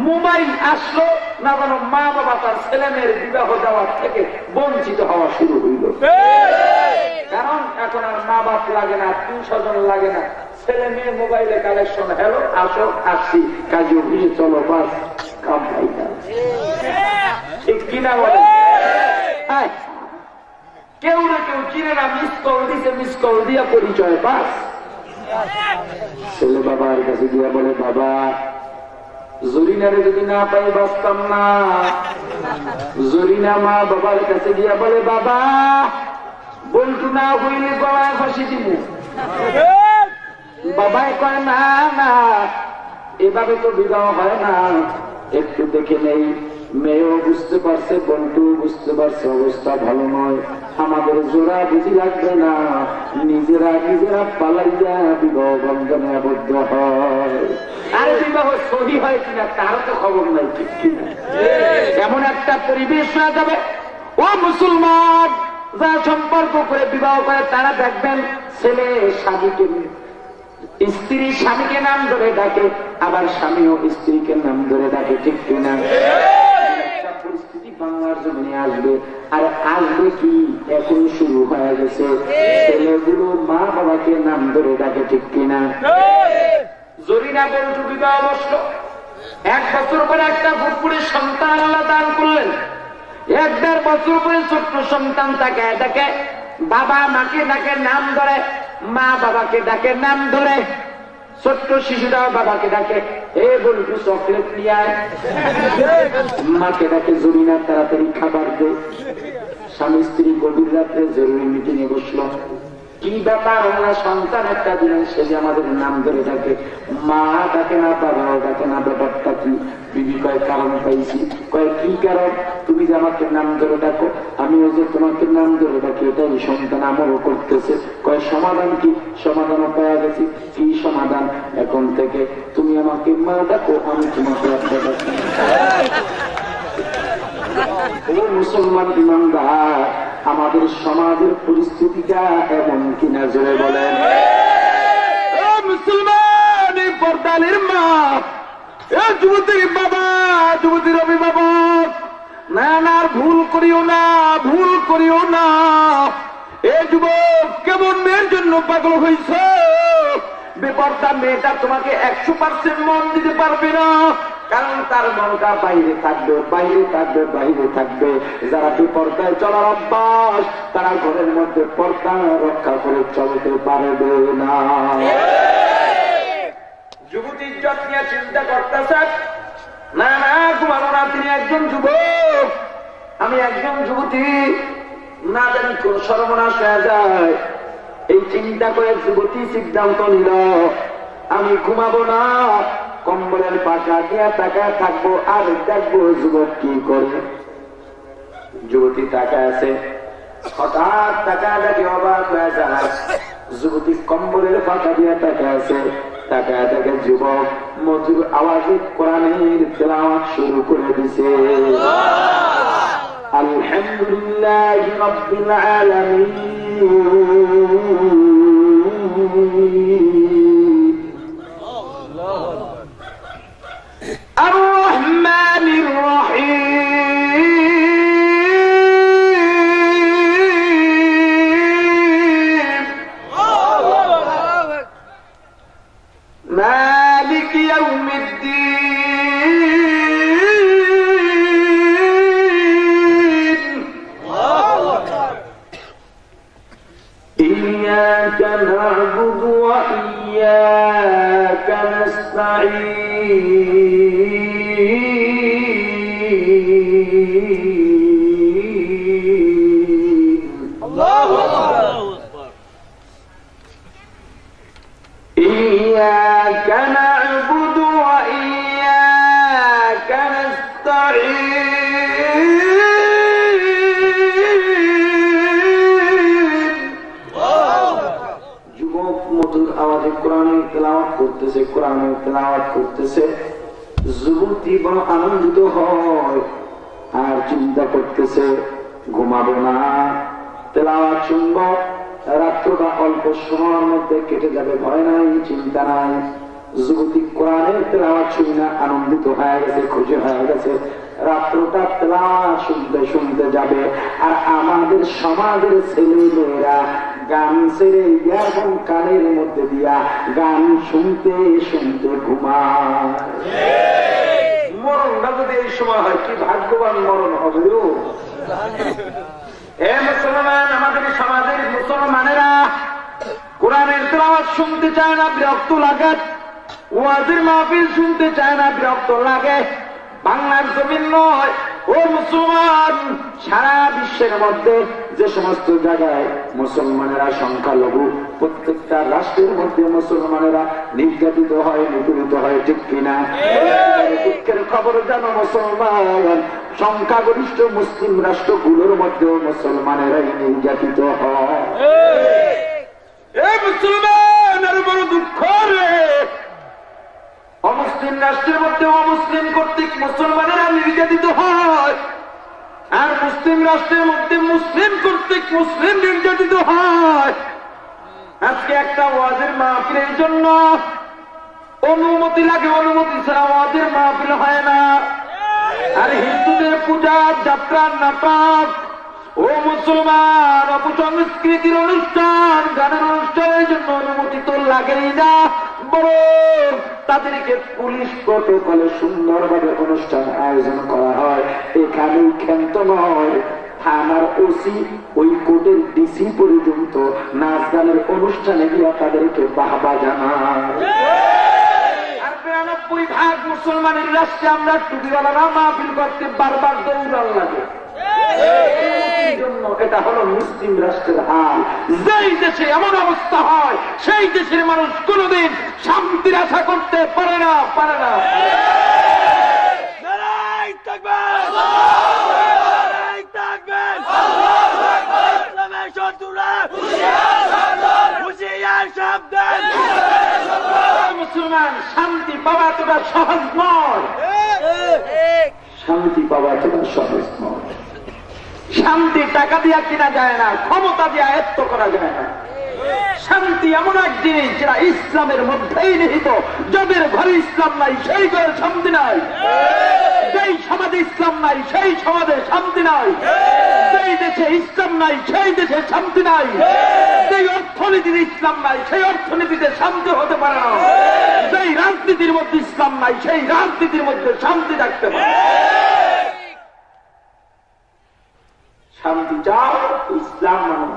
মোবাইল আসলো না যেন মা বাবা তার ছেলে মেয়ের বিবাহ দেওয়ার থেকে বঞ্চিত হওয়া শুরু হইল। কারণ এখন আর মা বাপ লাগে না, 300 লাগে না, ছেলে মেয়ে মোবাইলে কালেকশন। হ্যালো, আসো, আসছি, কাজে অফিসে চলো, বাস কাম পাইতা, ঠিক কিনা বলেন? কেউ না কেউ চিনে না, মিস কল দিছে, মিস কল দিয়া পরিচয়, বাস। ছেলে বাবার কাছে গিয়া বলে, বাবা জরিনারে যদি না পাই বাঁচতাম না। জরিনা মা বাবার কাছে গিয়া বলে, বাবা বন্ধু না হইলে গলায় ফাঁসি দিব। বাবাই কয় না না, এভাবে তো বিবাহ হয় না, একটু দেখে নেই। মেয়েও বুঝতে পারছে, বন্ধু বুঝতে পারছে অবস্থা ভালো নয়, আমাদের জোড়া বুঝি লাগবে না, নিজেরা নিজেরা পালাইয়া বিবাহ বন্ধনে আবদ্ধ হয়। আরে বিবাহ সহি হয় কিনা তারও তো খবর নাই, ঠিক কিনা? এমন একটা পরিবেশ না যাবে। ও মুসলমান, যা সম্পর্ক করে বিবাহ করে তারা দেখবেন ছেলে স্বামীকে, স্ত্রী স্বামীকে নাম ধরে ডাকে, আবার স্বামীও স্ত্রীকে নাম ধরে ডাকে, ঠিক কিনা? একটা পরিস্থিতি বাংলার জমিনে আসবে। আর আসবে কি, এখন শুরু হয়ে গেছে, ছেলেগুলো মা বাবাকে নাম ধরে ডাকে, ঠিক কিনা? জরিনা বন্ধু বিবাহ বসল, 1 বছর পরে একটা ফুটফুটে সন্তান আল্লাহ দান করলেন। 1-1.5 বছর পরে ছোট্ট সন্তান তাকে ডাকে, বাবা মাকে ডাকে নাম ধরে, মা বাবাকে ডাকে নাম ধরে, ছোট্ট শিশুরাও বাবাকে ডাকে, এ বন্ধু চকলেট নিয়ে আয়। মাকে ডাকে জরিনা তাড়াতাড়ি খাবার দে। স্বামী স্ত্রী গভীর রাত্রে জরুরি মিটিং এ বসলো, কি ব্যাপার আমরা সন্তান একটা দিলেন, সে যে আমাদের নাম ধরে ডাকে, মা ডাকে না বাবাও ডাকে না, ব্যাপারটা কি? বিবি কয় কারণ পাইছি। কয় কি কারণ? তুমি যে আমাকে নাম ধরে ডাকো, আমিও যে তোমাকে নাম ধরে ডাকি, এটাই সন্তান আমারও করতেছে। কয় সমাধান কি? সমাধানও পাওয়া গেছি। কি সমাধান? এখন থেকে তুমি আমাকে মা ডাকো, আমি তোমাকে একটা ডাকি। ও মুসলমান ইমানদার, আমাদের সমাজের পরিস্থিতিটা এমন কিনা জোরে বলেন। ও মুসলমান পর্দালের মা, যুবতীর বাবা, যুবতীর অভিভাবক, না না ভুল করিও না, ভুল করিও না। এ যুবক, কেমন মেয়ের জন্য পাগল হইছ? বেপর্দা মেয়েটা তোমাকে 100% মন দিতে পারবে না, কারণ তার মনটা বাইরে থাকবে, বাইরে থাকবে, বাইরে থাকবে। যারা বেপর্দায় চলার অভ্যাস, তারা ঘরের মধ্যে পর্দা রক্ষা করে চলতে পারবে না। যুবতী ইজ্জত নিয়ে চিন্তা করতেছেন, না না ঘুমানো না, তিনি একজন যুবক, আমি একজন যুবতী, না জানি কোন সর্বনাশ হয়ে যায়। এই চিন্তা করে যুবতী সিদ্ধান্ত নিল, আমি ঘুমাবো না, কম্বলের পাশা দিয়ে তাকায় থাকবো আর দেখবো যুবক কি করে। যুবতী তাকায় আছে, হঠাৎ তাকায় দেখে অবাক হয়ে যায়, যুবতী কম্বলের পাশা দিয়ে তাকায় আছে, তাকায় দেখে যুবক মধুর আওয়াজে কোরআনের তেলাওয়াত শুরু করে দিছে। আলহামদুলিল্লাহি রাব্বিল আলামিন আর-রহমানির রহিম মালিক ইয়াউমিদ্দিন ইয়্যাকা না'বুদু ওয়া ইয়্যাকা নাস্তাঈন। আল্লাহু আকবার। ইয়্যাকা না'বুদু ওয়া ইয়্যাকা নাস্তাঈন। যুবক মধুর আওয়াজে কোরআনের তেলাওয়াত করতেছে, কোরআনের তেলাওয়াত করতেছে। যুবতী বড় আনন্দিত হয় আর চিন্তা করতেছে, ঘুমাবো না, তেলাওয়াত শুনবো, রাত্রটা অল্প সময়ের মধ্যে কেটে যাবে, ভয় নাই, চিন্তা নাই। যুবতী কোরআনের তেলাওয়াত শুনে আনন্দিত হয়ে গেছে, খুশি হয়ে গেছে। রাত্রটা তেলাওয়াত শুনতে শুনতে যাবে। আর আমাদের সমাজের ছেলে মেয়েরা গান ছেড়ে ইয়ারফোন কানের মধ্যে দিয়া গান শুনতে শুনতে ঘুমায়। মরণটা যদি এই সময় হয়, কি ভাগ্যবান মরণ হবে। হে মুসলমান, আমাদের সমাজের মুসলমানেরা কোরআনের তেলাওয়াত শুনতে চায় না, বিরক্ত লাগে। ওয়াজের মাহফিল শুনতে চায় না, বিরক্ত লাগে। বাংলার জমিন নয়, ও মুসলমান, সারা বিশ্বের মধ্যে যে সমস্ত জায়গায় মুসলমানেরা সংখ্যালঘু, প্রত্যেকটা রাষ্ট্রের মধ্যে মুসলমানেরা নির্যাতিত হয়, নিপীড়িত হয়, ঠিক কিনা? দুঃখের খবর জানো মুসলমান, সংখ্যাগরিষ্ঠ মুসলিম রাষ্ট্রগুলোর মধ্যেও মুসলমানেরাই নির্যাতিত হয়। মুসলমান আর বড় দুঃখ রে, অমুসলিম রাষ্ট্রের মধ্যে অমুসলিম কর্তৃক মুসলমানেরা নির্যাতিত হয়, আর মুসলিম রাষ্ট্রের মধ্যে মুসলিম কর্তৃক মুসলিম নির্যাতিত হয়। আজকে একটা ওয়াজের মাহফিলের জন্য অনুমতি লাগে, অনুমতি ছাড়া ওয়াজের মাহফিল হয় না। আর হিন্দুদের পূজা, যাত্রার নাটক, ও মুসলমান, অপসংস্কৃতির অনুষ্ঠান, গানের অনুষ্ঠানের জন্য অনুমতি তো লাগেই না, বরং তাদেরকে পুলিশ প্রটোকলে সুন্দরভাবে অনুষ্ঠান আয়োজন করা হয়। এখানেই ক্ষান্ত নয়, থানার ওসি, ওই কোর্টের ডিসি পর্যন্ত নাচ গানের অনুষ্ঠানে গিয়ে তাদেরকে বাহবা জানায়। ৯৯% মুসলমানের রাষ্ট্রে আমরা টুপিওয়ালারা মাহফিল করতে বারবার দৌড়ান লাগে। এটা হলো মুসলিম রাষ্ট্রের হাল। যেই দেশে এমন অবস্থা হয়, সেই দেশের মানুষ কোনদিন শান্তির আশা করতে পারে না, পারে না। মুসলমান, শান্তি পাওয়া তোটা সহজ নয়, শান্তি পাওয়া তোটা সহজ নয়। শান্তি টাকা দিয়া কিনা যায় না, ক্ষমতা দিয়ে আয়ত্ত করা যায় না। শান্তি এমন এক জিনিস যেটা ইসলামের মধ্যেই নিহিত। যাদের ঘরে ইসলাম নাই সেই ঘরে শান্তি নাই, যেই সমাজে ইসলাম নাই সেই সমাজে শান্তি নাই, যেই দেশে ইসলাম নাই সেই দেশে শান্তি নাই, যেই অর্থনীতিতে ইসলাম নাই সেই অর্থনীতিতে শান্তি হতে পারে না, যেই রাজনীতির মধ্যে ইসলাম নাই সেই রাজনীতির মধ্যে শান্তি থাকতে পারে। শান্তি চাও, ইসলাম মানো।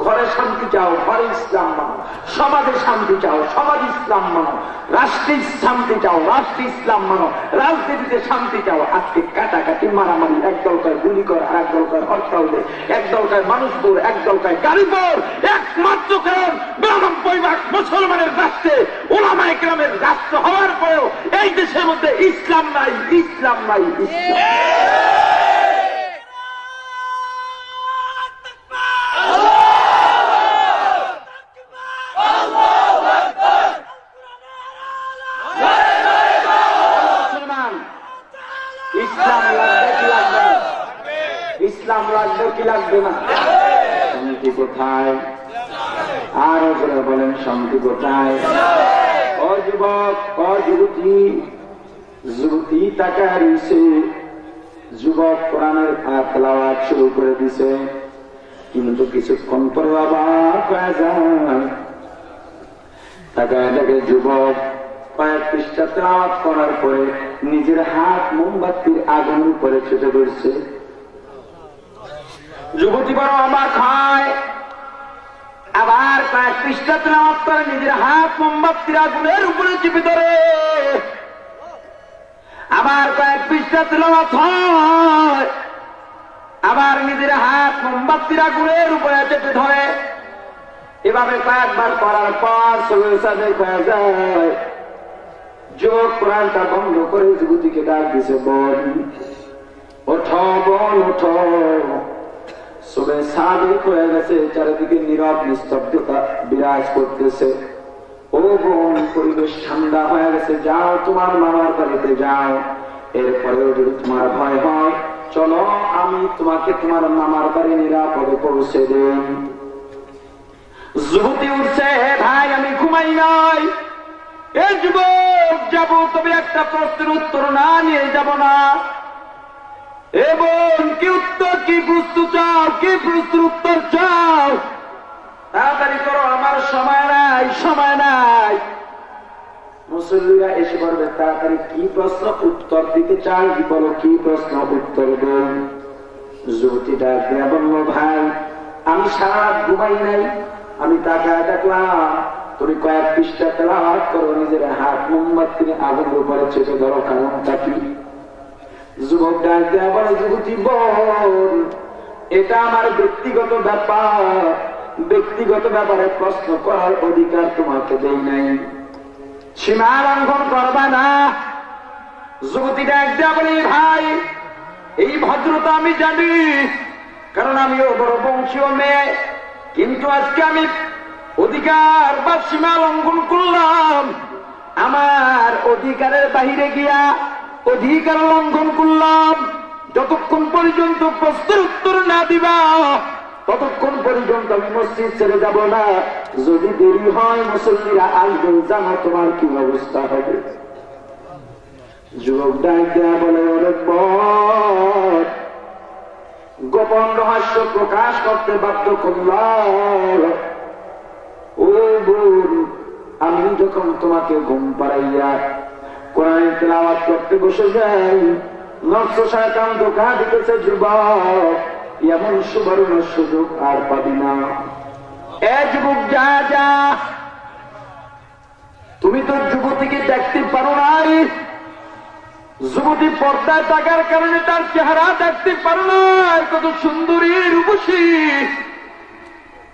ঘরে শান্তি চাও, ঘরে ইসলাম মানো। সমাজে শান্তি চাও, সমাজে ইসলাম মানো। রাষ্ট্রে শান্তি চাও, রাষ্ট্রে ইসলাম মানো। রাজনীতিতে শান্তি চাও। আজকে কাটাকাটি, মারামারি, একদল কয় গুলি কর, আর একদল কয় হরতাল দে, একদল কয় মানুষ পর, একদল কয় গাড়ি পর। একমাত্র কারণ ৯২% মুসলমানের রাষ্ট্রে, ওলামায়ে কেরামের রাষ্ট্র হওয়ার পরেও এই দেশের মধ্যে ইসলাম নাই, ইসলাম নাই, ইসলাম। ইসলাম লাগবে কি লাগবে না? শান্তি কোথায়? আরো করে বলেন, শান্তি কোথায়? ও যুবক, ও যুবতী, যুবতী তাকায় রয়েছে। যুবক কোরআনের আয়াত তেলাওয়াত শুরু করে দিছে, কিন্তু কিছুক্ষণ পরে আবার হয়ে যায়। তাকায় দেখে যুবক কয়েক পৃষ্ঠা তেলাওয়াত করার পরে নিজের হাত মোমবাতির আগুনের উপরে ছুটে পড়ছে। যুবতী বড় অবাক হয়, আবার কয়েক পৃষ্ঠা তেলাওয়াত করে নিজের হাত মোমবাতির আগুনের উপরে চেপে ধরে। আবার কয়েক পৃষ্ঠা তেলাওয়াত হয়, আবার নিজের হাত মোমবাতির আগুনের উপরে চেপে ধরে। এভাবে কয়েকবার করার পর শরীর সাথে হয়ে যায়। যুবক কোরআনটা বন্ধ করে যুবতীকে ডাক দিছে, বোন ওঠো, বোন ওঠো। সবে সাদিক হয়ে গেছে, চারিদিকে নীরব নিস্তব্ধতা বিরাজ করতেছে। ও বোন, পরিবেশ ঠান্ডা হয়ে গেছে, যাও তোমার মামার বাড়িতে যাও। এরপরেও যদি তোমার ভয় হয়, চলো আমি তোমাকে তোমার মামার বাড়ি নিরাপদে পৌঁছে দেই। যুবতী উঠছে, ভাই আমি ঘুমাই নাই। এ যুবক, যাবো, তবে একটা প্রশ্নের উত্তর না নিয়ে যাব না। এ বোন, কি উত্তর, কি প্রশ্ন চাও, কি প্রশ্নের উত্তর চাও? তাড়াতাড়ি করো, আমার সময় নাই, সময় নাই। মুসল্লিরা এসে বলবে, তাড়াতাড়ি কি প্রশ্ন উত্তর দিতে চাই, বলো কি প্রশ্ন উত্তর দেন। যুবতী ডাক দেয়া বলল, ভাই আমি সারা রাত ঘুমাই নাই, আমি তাকায় দেখলাম তুমি কয়েক পৃষ্ঠা তেলাওয়াত করো, নিজের হাত মোমবাতির আগুনের উপরে চেপে ধরো, কারণটা কি? যুবক ডাকতে আবার যুবতী বোন, এটা আমার ব্যক্তিগত ব্যাপার, ব্যক্তিগত ব্যাপারে প্রশ্ন করার অধিকার তোমাকে দেই নাই, সীমা লঙ্ঘন করবা না। যুবতী ডাকতে বলি ভাই, এই ভদ্রতা আমি জানি, কারণ আমিও বড় বংশীয় মেয়ে, কিন্তু আজকে আমি অধিকার বা সীমা লঙ্ঘন করলাম, আমার অধিকারের বাহিরে গিয়া অধিকার লঙ্ঘন করলাম। যতক্ষণ পর্যন্ত প্রশ্নের উত্তর না দিবা ততক্ষণ পর্যন্ত আমি মসজিদ ছেড়ে যাব না। যদি দেরি হয় মুসল্লিরা আসবেন, জানো তোমার কি অবস্থা হবে। যুবক ডাক দেয়া বলে, অনেক পর গোপন রহস্য প্রকাশ করতে বাধ্য করলাম। ও বোন, আমি যখন তোমাকে ঘুম পাড়াইয়া কোরআন তেলাওয়াত করতে বসে যাই, নফস শয়তান ধোঁকা দিতেছে, যুবক এমন সুবর্ণ সুযোগ আর পাবি না। এ যুবক, যা যা, তুমি তো যুবতীকে দেখতে পারো নাই, যুবতী পর্দায় থাকার কারণে তার চেহারা দেখতে পারো না, কত সুন্দরী রূপসী।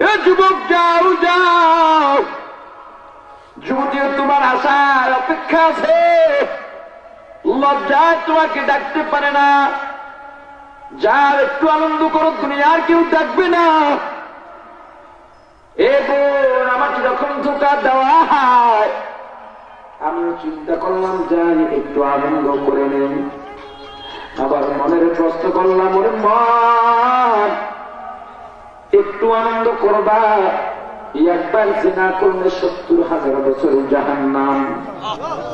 এ যুবক, যাও যাও, যুবতীও তোমার আশার অপেক্ষা আছে, লজ্জায় তোমাকে ডাকতে পারে না। যার একটু আনন্দ করো, দুনিয়ার কেউ ডাকবে না। এ বোন, আমাকে যখন ধোঁকা দেওয়া হয়, আমিও চিন্তা করলাম যাই একটু আনন্দ করে নেই। আবার মনের প্রশ্ন করলাম, ওরে মন, একটু আনন্দ করবা, একবার জিনা করলে 70,000 বছর জাহান্নাম।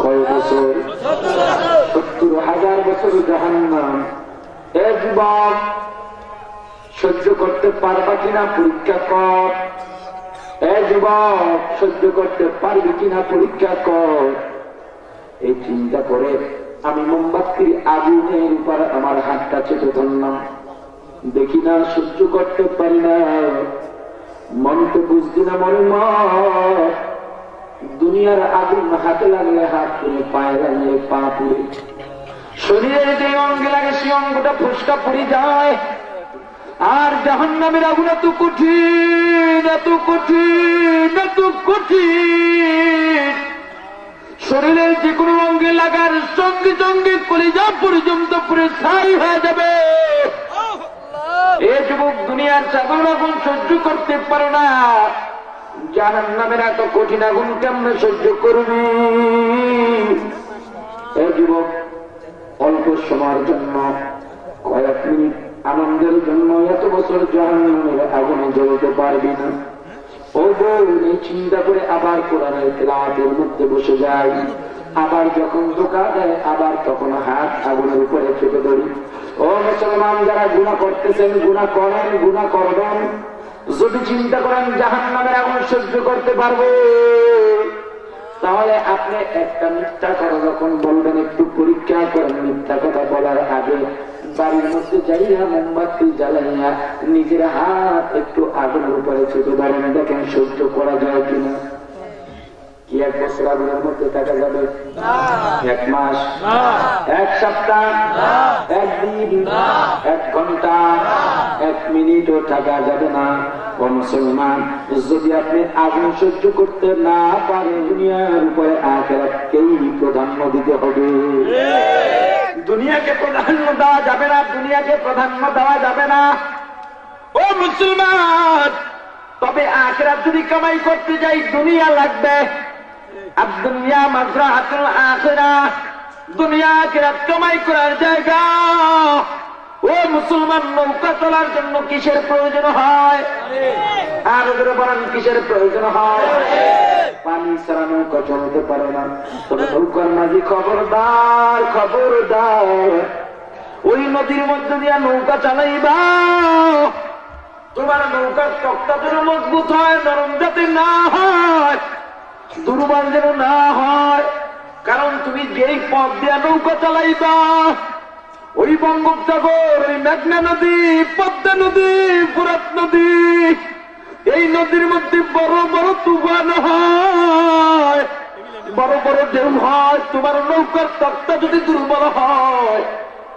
কয় বছর? 70,000 বছর জাহান্নাম। এ যুবক, সহ্য করতে পারবা কিনা পরীক্ষা কর। এ যুবক, সহ্য করতে পারবি কিনা পরীক্ষা কর। এই চিন্তা করে আমি মোমবাতির আগুনের উপর আমার হাতটা চেপে ধরলাম, দেখি না সহ্য করতে পারি না। মন তো বুঝছি না, মনে মন, দুনিয়ার আগুন হাতে লাগলে হাত পুড়ে, পায়ে লাগলে পা পুড়ে, শরীরের যে অঙ্গে লাগে সেই অঙ্গটা ফুসকা পড়ে যায়। আর জাহান্নামের আগুন এত কঠিন, এত কঠিন, এত কঠিন, শরীরের যে কোনো অঙ্গে লাগার সঙ্গে সঙ্গে কলিজা পর্যন্ত পুরে ছাই হয়ে যাবে। এ যুবক, দুনিয়ার সাধারণ আগুন সহ্য করতে পারো না, জাহান্নামের এত কঠিন আগুন কেমনে সহ্য করবি? এ যুবক, অল্প সময়ের জন্য, কয়েক মিনিট আনন্দের জন্য এত বছর জাহান্নামের আগুনে জ্বলতে পারবি না। ও বোন, এই চিন্তা করে আবার কোরআনের তেলাওয়াতের মধ্যে বসে যাই। আবার যখন ধোঁকা দেয়, আবার তখন হাত আগুনের উপরে চেপে ধরি। ও মুসলমান, যারা গুনাহ করতেছেন, গুনাহ করেন, গুনাহ করবেন, যদি চিন্তা করেন জাহান্নামের আগুন সহ্য করতে পারবো, তাহলে আপনি একটা মিথ্যা কথা যখন বলবেন একটু পরীক্ষা করেন। মিথ্যা কথা বলার আগে বাড়ির মধ্যে যাইয়া মোমবাতি জ্বালাইয়া নিজের হাত একটু আগুনের উপরে চেপে ধরেন, দেখেন সহ্য করা যায় কিনা। কি 1 বছর আগুনের মধ্যে থাকা যাবে? 1 মাস, 1 সপ্তাহ, 1 দিন, 1 ঘন্টা, 1 মিনিটও থাকা যাবে না। ও মুসলমান, যদি আপনি আগুন সহ্য করতে না পারেন, দুনিয়ার উপরে আখিরাতকেই প্রাধান্য দিতে হবে। দুনিয়াকে প্রাধান্য দেওয়া যাবে না, দুনিয়াকে প্রাধান্য দেওয়া যাবে না। ও মুসলমান, তবে আখিরাত যদি কামাই করতে যাই, দুনিয়া লাগবে। আর দুনিয়া মাজরাআতুল আখিরাহ, দুনিয়া আখিরাত কামাই করার জায়গা। ও মুসলমান, নৌকা চলার জন্য কিসের প্রয়োজন হয়? আর ওদের বলেন, কিসের প্রয়োজন হয়? পানি ছাড়া নৌকা চলতে পারে না। তবে নৌকার মাঝি খবরদার, খবরদার, ওই নদীর মধ্যে দিয়া নৌকা চালাইবা, তোমার নৌকার তক্তা যেন মজবুত হয়, নরম যাতে না হয়, দুর্বল যেন না হয়। কারণ তুমি যেই পথ দিয়া নৌকা চালাইবা, ওই বঙ্গোপসাগর, ওই মেঘনা নদী, পদ্মা নদী, ফোরাত নদী, এই নদীর মধ্যে বড় বড় তুফান হয়, বড় বড় ঢেউ হয়। তোমার নৌকার তক্তা যদি দুর্বল হয়,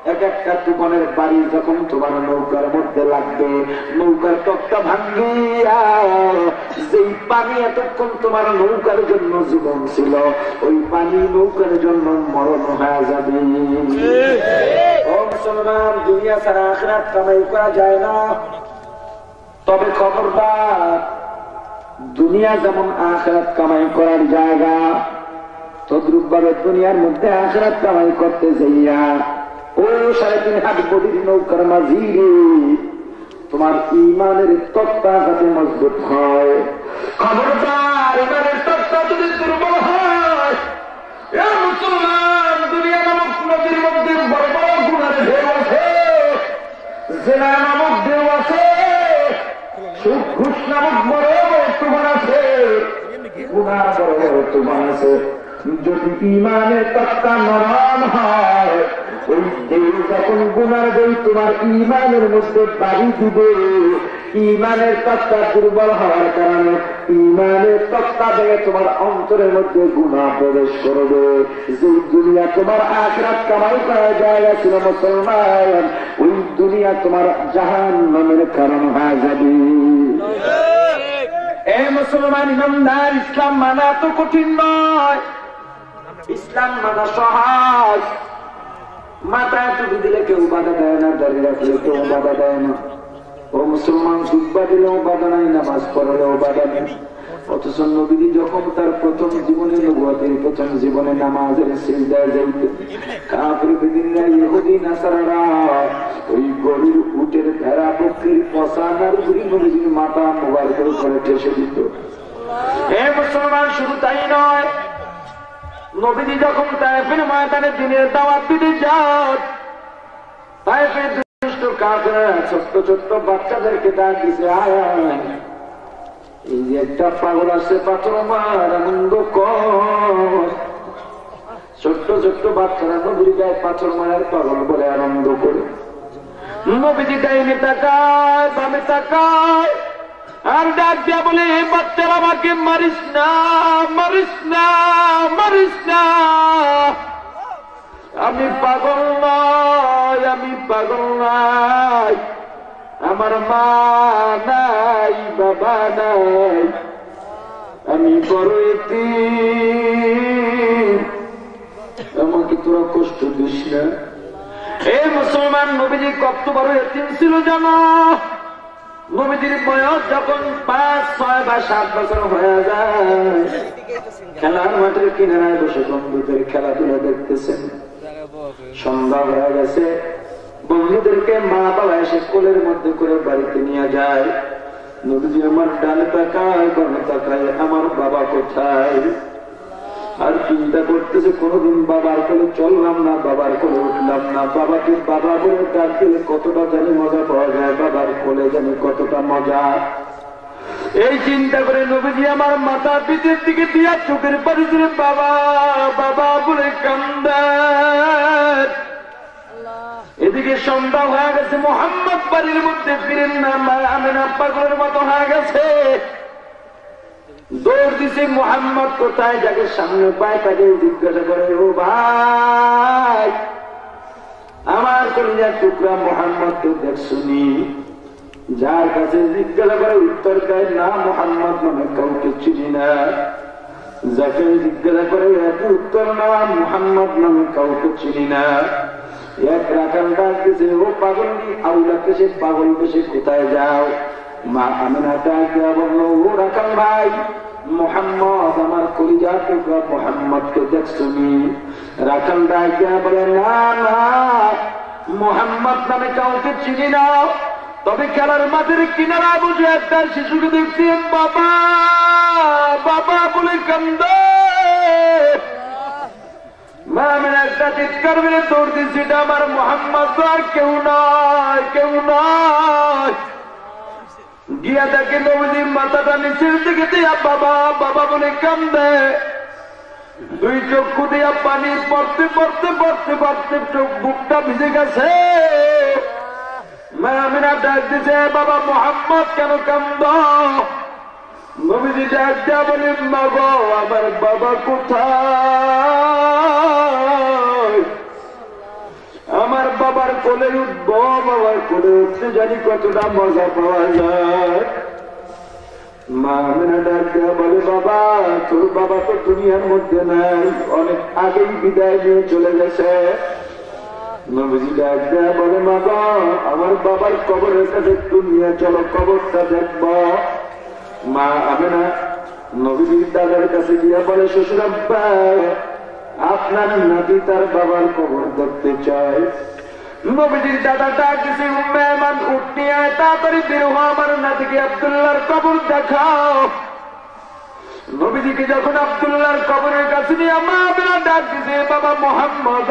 এক একটা তুফানের বাড়ি যখন তোমার নৌকার মধ্যে লাগবে, নৌকার তক্তা ভাঙ্গিয়া যেই পানি এতক্ষণ তোমার নৌকার জন্য জীবন ছিল, ওই পানি নৌকার জন্য মরণ হয়ে যাবে। ও মুসলমান, দুনিয়া ছাড়া আখিরাত কামাই করা যায় না। তবে খবরদার, দুনিয়া যেমন আখিরাত কামাই করার জায়গা, তদ্রুপ ভাবে দুনিয়ার মধ্যে আখিরাত কামাই করতে যাইয়া ও 3.5 হাত বডির নৌকার মাঝি তোমার ইমানের তক্তা যাতে মজবুত হয়। খবরদার, ইমানের তক্তা যদি দুর্বল হয়, মুসলমান, দুনিয়া নামক নদীর মধ্যে বড় বড় গুনার ঢেউ আছে, জেনা নামক ঢেউ আছে, সুদ ঘুষ নামক বড় বড় তুফান আছে, গুনার বড় বড় তুফান আছে। যদি ইমানের তক্তা নরম হয়, ওই ঢেউ যখন গুনার ঢেউ তোমার ইমানের মধ্যে বাড়ি দিবে, ইমানের তক্তা দুর্বল হওয়ার কারণে ইমানের তক্তা থেকে তোমার অন্তরের মধ্যে গুনাহ প্রবেশ করবে। যে দুনিয়া তোমার আখিরাত কামাই করার জায়গা ছিল মুসলমান, ওই দুনিয়া তোমার জাহান্নামের কারণ হয়ে যাবে। এ মুসলমান ইমানদার, ইসলাম মানা তো কঠিন নয়, ইসলাম মানা সহজ। মাথায় টুপি দিলে কেউ বাধা দেয় না, দাঁড়িয়ে রাখলে কেউ বাধা দেয় না। ও মুসলমান, জুব্বা দিলেও বাধা নাই, নামাজ পড়লেও বাধা নেই। অথচ নবীজি যখন তার প্রথম জীবনে, নবুয়তের প্রথম জীবনে নামাজের সিজদায় যাইতেন, কাফির বেদিনরা, ইহুদি নাসারারা ওই গরুর, উটের, ভেড়া, বকরির পশানার উপরে নবীজির মাথা মোবারকের উপরে ঠেসে দিত। হে মুসলমান, শুধু তাই নয়, নবীজি যখন তায়েফের ময়দানে দিনের দাওয়াত দিতে যান, তায়েফের দুষ্ট কাফেররা ছোট্ট ছোট্ট বাচ্চাদেরকে ডাক দিছে, আয় আয়, এই যে একটা পাগল আছে, পাথর মার আনন্দ কর। ছোট্ট ছোট্ট বাচ্চারা নবীর গায়ে পাথর মারার পাগল বলে আনন্দ করে। নবীজি ডাইনে তাকায়, বামে তাকায়, আর ডাক দিয়া বলে, বাচ্চারা আমাকে মারিস না, মারিস না, মারিস না। আমি পাগল নয়, আমি পাগল নয়, আমার মা নাই, বাবা নাই, আমি বড় এতিম, আমাকে তোরা কষ্ট দিস না। এই মুসলমান, নবীজি কত বড় এতিম ছিল জানো? নবীজির বয়স যখন 5, 6 বা 7 বছর হয়ে যায়, খেলার মাঠের কিনারায় বসে বন্ধুদের খেলাধুলা দেখতেছেন। সন্ধ্যা হয়ে গেছে, বন্ধুদেরকে মা বাবা এসে কোলের মধ্যে করে বাড়িতে নিয়ে যায়। নবীজি আমার ডানে তাকায়, বামে তাকায়, আমার বাবা কোথায়? আর চিন্তা করতেছে, কোনদিন বাবার কোলে চললাম না, বাবার কোলে উঠলাম না, বাবাকে বাবা বলে ডাক দিলে কতটা জানি মজা পাওয়া যায়, বাবার কোলে জানি কতটা মজা। এই চিন্তা করে নবীজি আমার মাথা পিঠের দিকে দিয়া চোখের পানি দিয়ে বাবা বাবা বলে কান্দেন। এদিকে সন্ধ্যা হয়ে গেছে, মুহাম্মদ বাড়ির মধ্যে ফিরেন না, আমেনা পাগলের মতো হয়ে গেছে। দৌড় দিছে, মুহাম্মদ কোথায়? যাকে সামনে পায় তাকে জিজ্ঞাসা করে, ও ভাই, আমার কলিজার টুকরা মুহাম্মদকে দেখছুনি? যার কাছে জিজ্ঞাসা করে উত্তর দেয়, না, মুহাম্মদ নামে কাউকে চিনি না। যাকে জিজ্ঞাসা করে উত্তর, না, মুহাম্মদ নামে কাউকে চিনি না। এক রাখাল ডাক দিছে, ও পাগলনি, আউলাকে সে পাগল বেশে কোথায় যাও? মা আমিনা ডাক দেয়া বলল, ও রাখাল ভাই, মুহাম্মদ আমার কলিজার টুকরা মুহাম্মদকে দেখছুনি? রাখাল ডাক দেয়া বলে, না না, মুহাম্মদ নামে কাউকে চিনি না, তবে খেলার মাঠের কিনারা বুঝে একটা শিশুকে দেখছি, বাবা বাবা বলে কান্দে। একটা চিৎকার মেরে দৌড় দিচ্ছি, আমার মুহাম্মদ আর কেউ নয়, কেউ নয়। গিয়া দেখে নবীজির মাথাটা নিচের দিকে দিয়া বাবা বাবা বলে কান্দে। দুই চক্ষু দিয়া পানি পড়তে পড়তে পড়তে পড়তে চোখ বুকটা ভিজে গেছে। আমিনা ডাক দিছে, বাবা মুহাম্মদ কেন কান্দ? নবীজি ডাক দিয়া বলে, মা গো, আমার বাবা কোথায়? আমার বাবা কবরে উঠতে জানি কতটা মজা পাওয়া যায়। মা আমেনা ডাক দেয়া বলে, বাবা তোর বাবা তো দুনিয়ার মধ্যে নাই, অনেক আগেই বিদায় নিয়ে চলে গেছে। নবীজি ডাক দেয়া বলে, মা গো আমার বাবার কবরের কাছে একটু নিয়ে চলো, কবরটা দেখব। মা আমেনা নবীজির দাদার কাছে গিয়ে বলে, শ্বশুর আব্বা আপনার নাতি তার বাবার কবর দেখতে চায়। নবীজির দাদা ডাক দিছে, উম্মে আয়মান উঠ নিয়ে আয়, তাড়াতাড়ি বের হও, আমার নাতিকে আব্দুল্লাহর কবর দেখাও। নবীজিকে যখন আব্দুল্লাহর কবরের কাছে নিয়ে মা আমেনা ডাক দিছে, বাবা মুহাম্মদ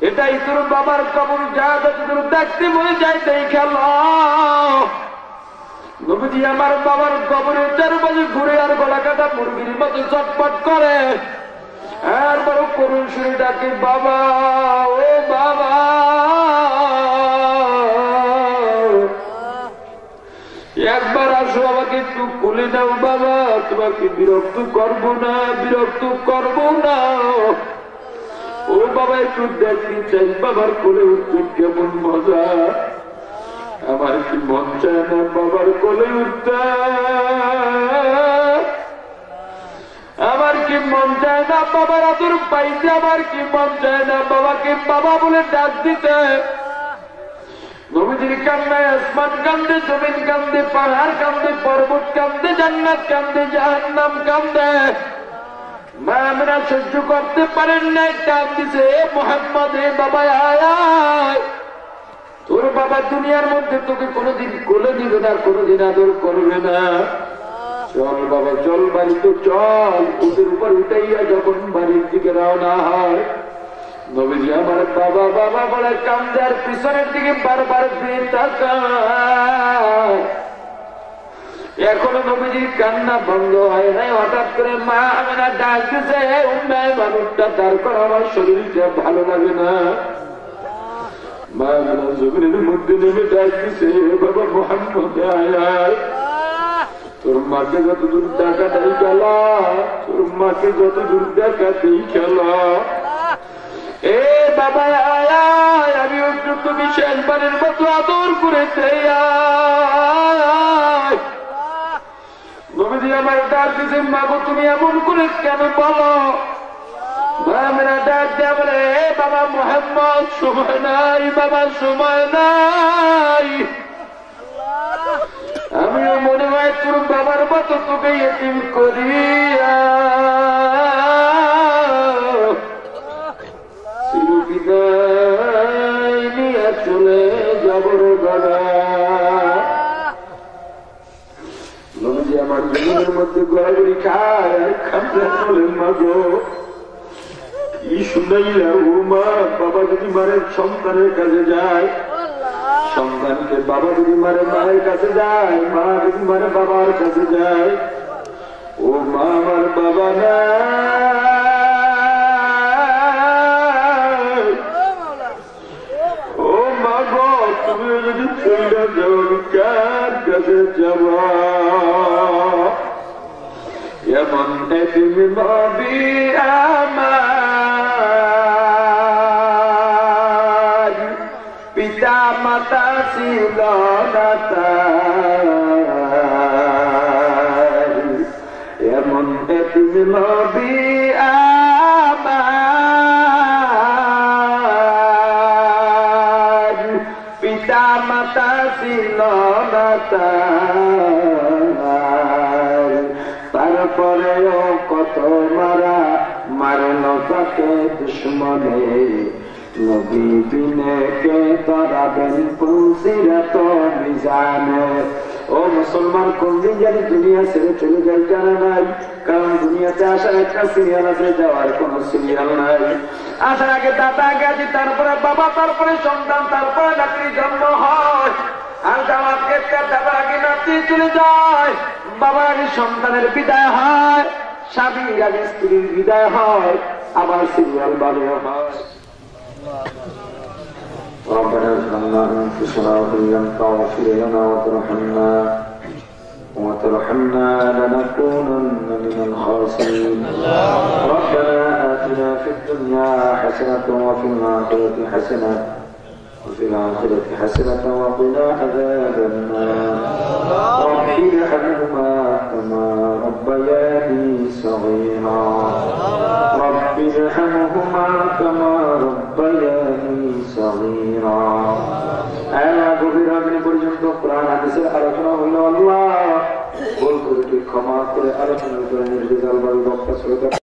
এটাই তোর বাবার কবর, যা তোর দেখতে মনে চাই দেখে ল। নবীজি আমার বাবার কবরের চারপাশে ঘুরে আর গলা কাটা মুরগির মতো চটপট করে, আর বড় করুণ সুরে ডাকে, বাবা ও বাবা একবার আসো, আমাকে একটু কোলে নাও বাবা, তোমাকে বিরক্ত করবো না, বিরক্ত করবো না। ও বাবা একটু দেখতে চাই বাবার কোলে উঠতে কেমন মজা, আমার কি মন চায় না বাবার কোলে উঠতে, আমার কি মন চায় না বাবার আদর পাইতে, আমার কি মন চায় না বাবাকে বাবা বলে ডাক দিতে। নবীজির কান্নায় আসমান কান্দে, জমিন কান্দে, পাহাড় কান্দে, পর্বত কান্দে, জান্নাত কান্দে, জাহান্নাম কান্দে। মা আমেনা সহ্য করতে পারেন নাই, ডাক দিছে, মুহাম্মদ রে বাবা আয়, তোর বাবা দুনিয়ার মধ্যে তোকে কোনোদিন কোলে দিবে না, কোনোদিন আদর করবে না, চল বাবা চল বাড়িতে চল। ওদের উপর উঠাইয়া যখন বাড়ির দিকে রওনা হয়, নবীজি আমার বাবা বাবা বলে কান্দে, আর পিছনের দিকে বারবার ফিরে তাকায়। এখনো নবীজির কান্না বন্ধ হয় নাই। হঠাৎ করে মা আমেনা ডাক দিছে, উম্মে মানুষটা দাঁড় করা, আমার শরীরটা ভালো লাগে না। মা আমেনা জমিনের মধ্যে নেমে ডাক দিছে, বাবা মুহাম্মদ আয়, তোর মাকে যত দূর টাকা দেই খেলা, তোর মাকে যত দূর টাকা দেই খেলা। এ বাবা আয়, আমি একটু তুমি শেষবারের মতো আদর করে দেই। নবীজি আমার ডাক দিছে, মাগো তুমি এমন করে কেন বলো? মা আমেনা ডাক দেয়া বলে, বাবা মুহাম্মদ সময় নাই, বাবা সময় নাই, আমিও মনে হয় তোর বাবার মতো তোকে এতিম করিয়া চিরবিদায় নিয়ে চলে যাব রে বাবা। নবীজি আমার জীবনের মধ্যে গড়াগড়ি খায়, খামটা বলেন, মাগো কি শুনাইলা ও মা, বাবা যদি মারের সন্তানের কাছে যায়, সন্তানকে বাবা যদি মারে মায়ের কাছে যায়, মা যদি মারে বাবার কাছে যায়, ও মা আমার বাবা না, ও মা গো তুমি যদি চলে যাও কার কাছে যাব? এমন এতিম নবী আমার, পিতা মাতা ছিল না তার, এমন এতিম নবী আমার, পিতা মাতা ছিল না তার, তারপরেও কত মারা মারল তাকে দুশ্মনে, নবী বিনে কে তারাবেন পুলসিরাত মিজানে। ও মুসলমান, কোনদিন জানি দুনিয়া ছেড়ে চলে যায় জানা নাই, কারণ দুনিয়াতে আসার একটা সিরিয়াল আছে, যাওয়ার কোন সিরিয়াল নাই। আসার আগে দাদা গাজি, তারপরে বাবা, তারপরে সন্তান, তারপরে নাতির জন্ম হয়, আর যাওয়ার ক্ষেত্রে দাদার আগে নাতি চলে যায়, বাবার আগে সন্তানের বিদায় হয়, স্বামীর আগে স্ত্রীর বিদায় হয়, আবার সিরিয়াল বাড়ে হয়। ربنا ظلمنا انفسنا وان لم تغفر لنا وترحمنا وترحمنا لنكونن من الخاسرين ربنا آتنا في الدنيا حسنة وفي الآخرة حسنة وقنا عذاب النار رب ارحمهما كما ربياني صغيرا رب ارحمهما كما ربياني صغيرا আল্লাহ গভীর রাতে পর্যন্ত কোরআন হাদিসের আলোচনা হলো আল্লাহ বল করে ক্ষমা করে আলোচনার উপরে নির্দেশ আল্লাহ বক্তা শ্রোতা